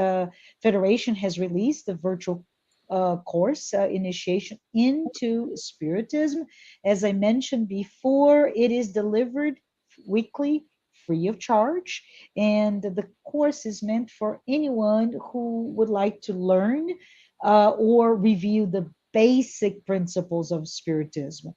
Federation has released the virtual course, Initiation into Spiritism. As I mentioned before, it is delivered weekly, free of charge, and the course is meant for anyone who would like to learn or review the basic principles of Spiritism.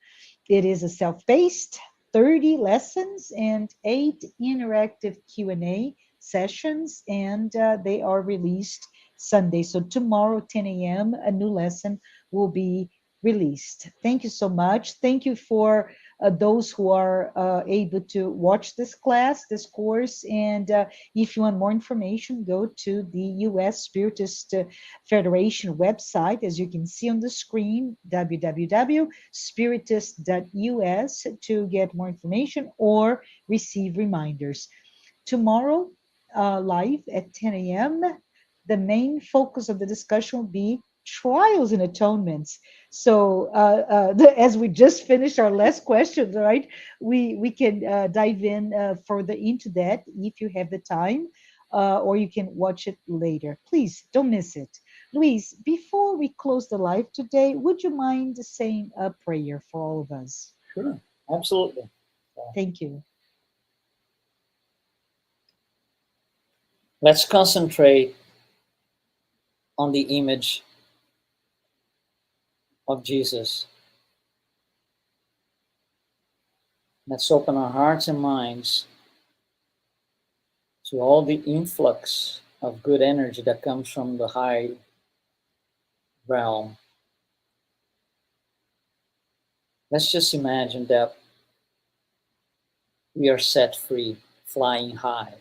It is a self-paced 30 lessons and 8 interactive Q&A sessions, and they are released Sunday. So tomorrow, 10 a.m., a new lesson will be released. Thank you so much. Thank you for those who are able to watch this class, this course. And if you want more information, go to the U.S. Spiritist Federation website, as you can see on the screen, www.spiritist.us, to get more information or receive reminders. Tomorrow, live at 10 a.m., the main focus of the discussion will be trials and atonements. So as we just finished our last question, right, we can dive in further into that if you have the time, or you can watch it later. Please don't miss it. LUIZ, before we close the live today, would you mind saying a prayer for all of us? Sure, absolutely. Thank you. Let's concentrate on the image of Jesus. Let's open our hearts and minds to all the influx of good energy that comes from the high realm. Let's just imagine that we are set free, flying high,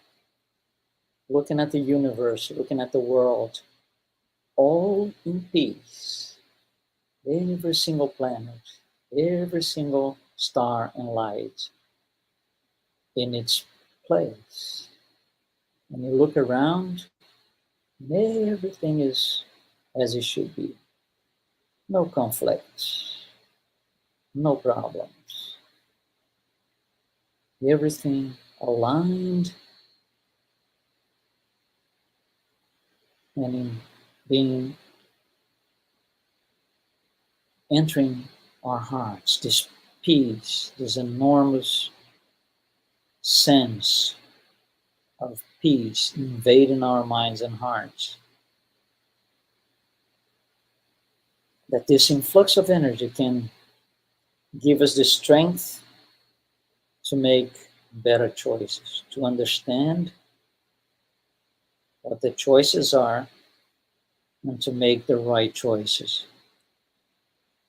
looking at the universe, looking at the world, all in peace. Every single planet, every single star and light in its place. And you look around, and everything is as it should be. No conflicts, no problems. Everything aligned and in being entering our hearts, this peace, this enormous sense of peace invading our minds and hearts. That this influx of energy can give us the strength to make better choices, to understand what the choices are, and to make the right choices.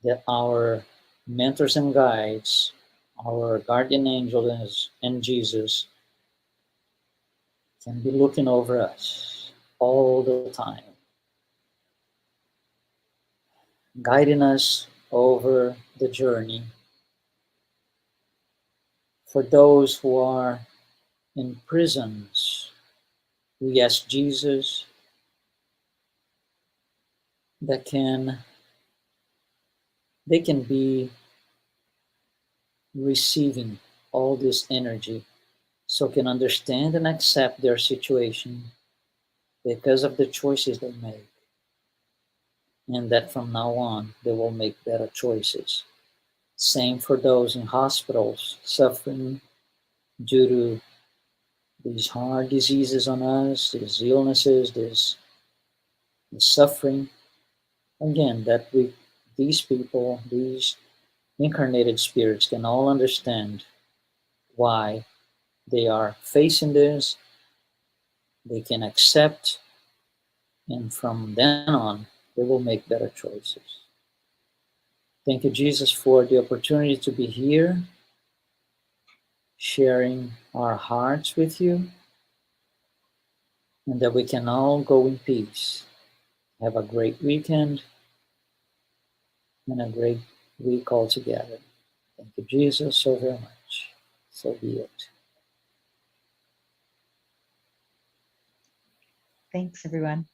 That our mentors and guides, our guardian angels and Jesus can be looking over us all the time, guiding us over the journey. For those who are in prisons, we ask Jesus that they can be receiving all this energy, so can understand and accept their situation because of the choices they make, and that from now on they will make better choices. Same for those in hospitals suffering due to these hard diseases on us, these illnesses, this suffering. Again, that these people, these incarnated spirits can all understand why they are facing this. They can accept, and from then on, they will make better choices. Thank you, Jesus, for the opportunity to be here, sharing our hearts with you, and that we can all go in peace. Have a great weekend and a great week altogether. Thank you, Jesus, so very much. So be it. Thanks, everyone.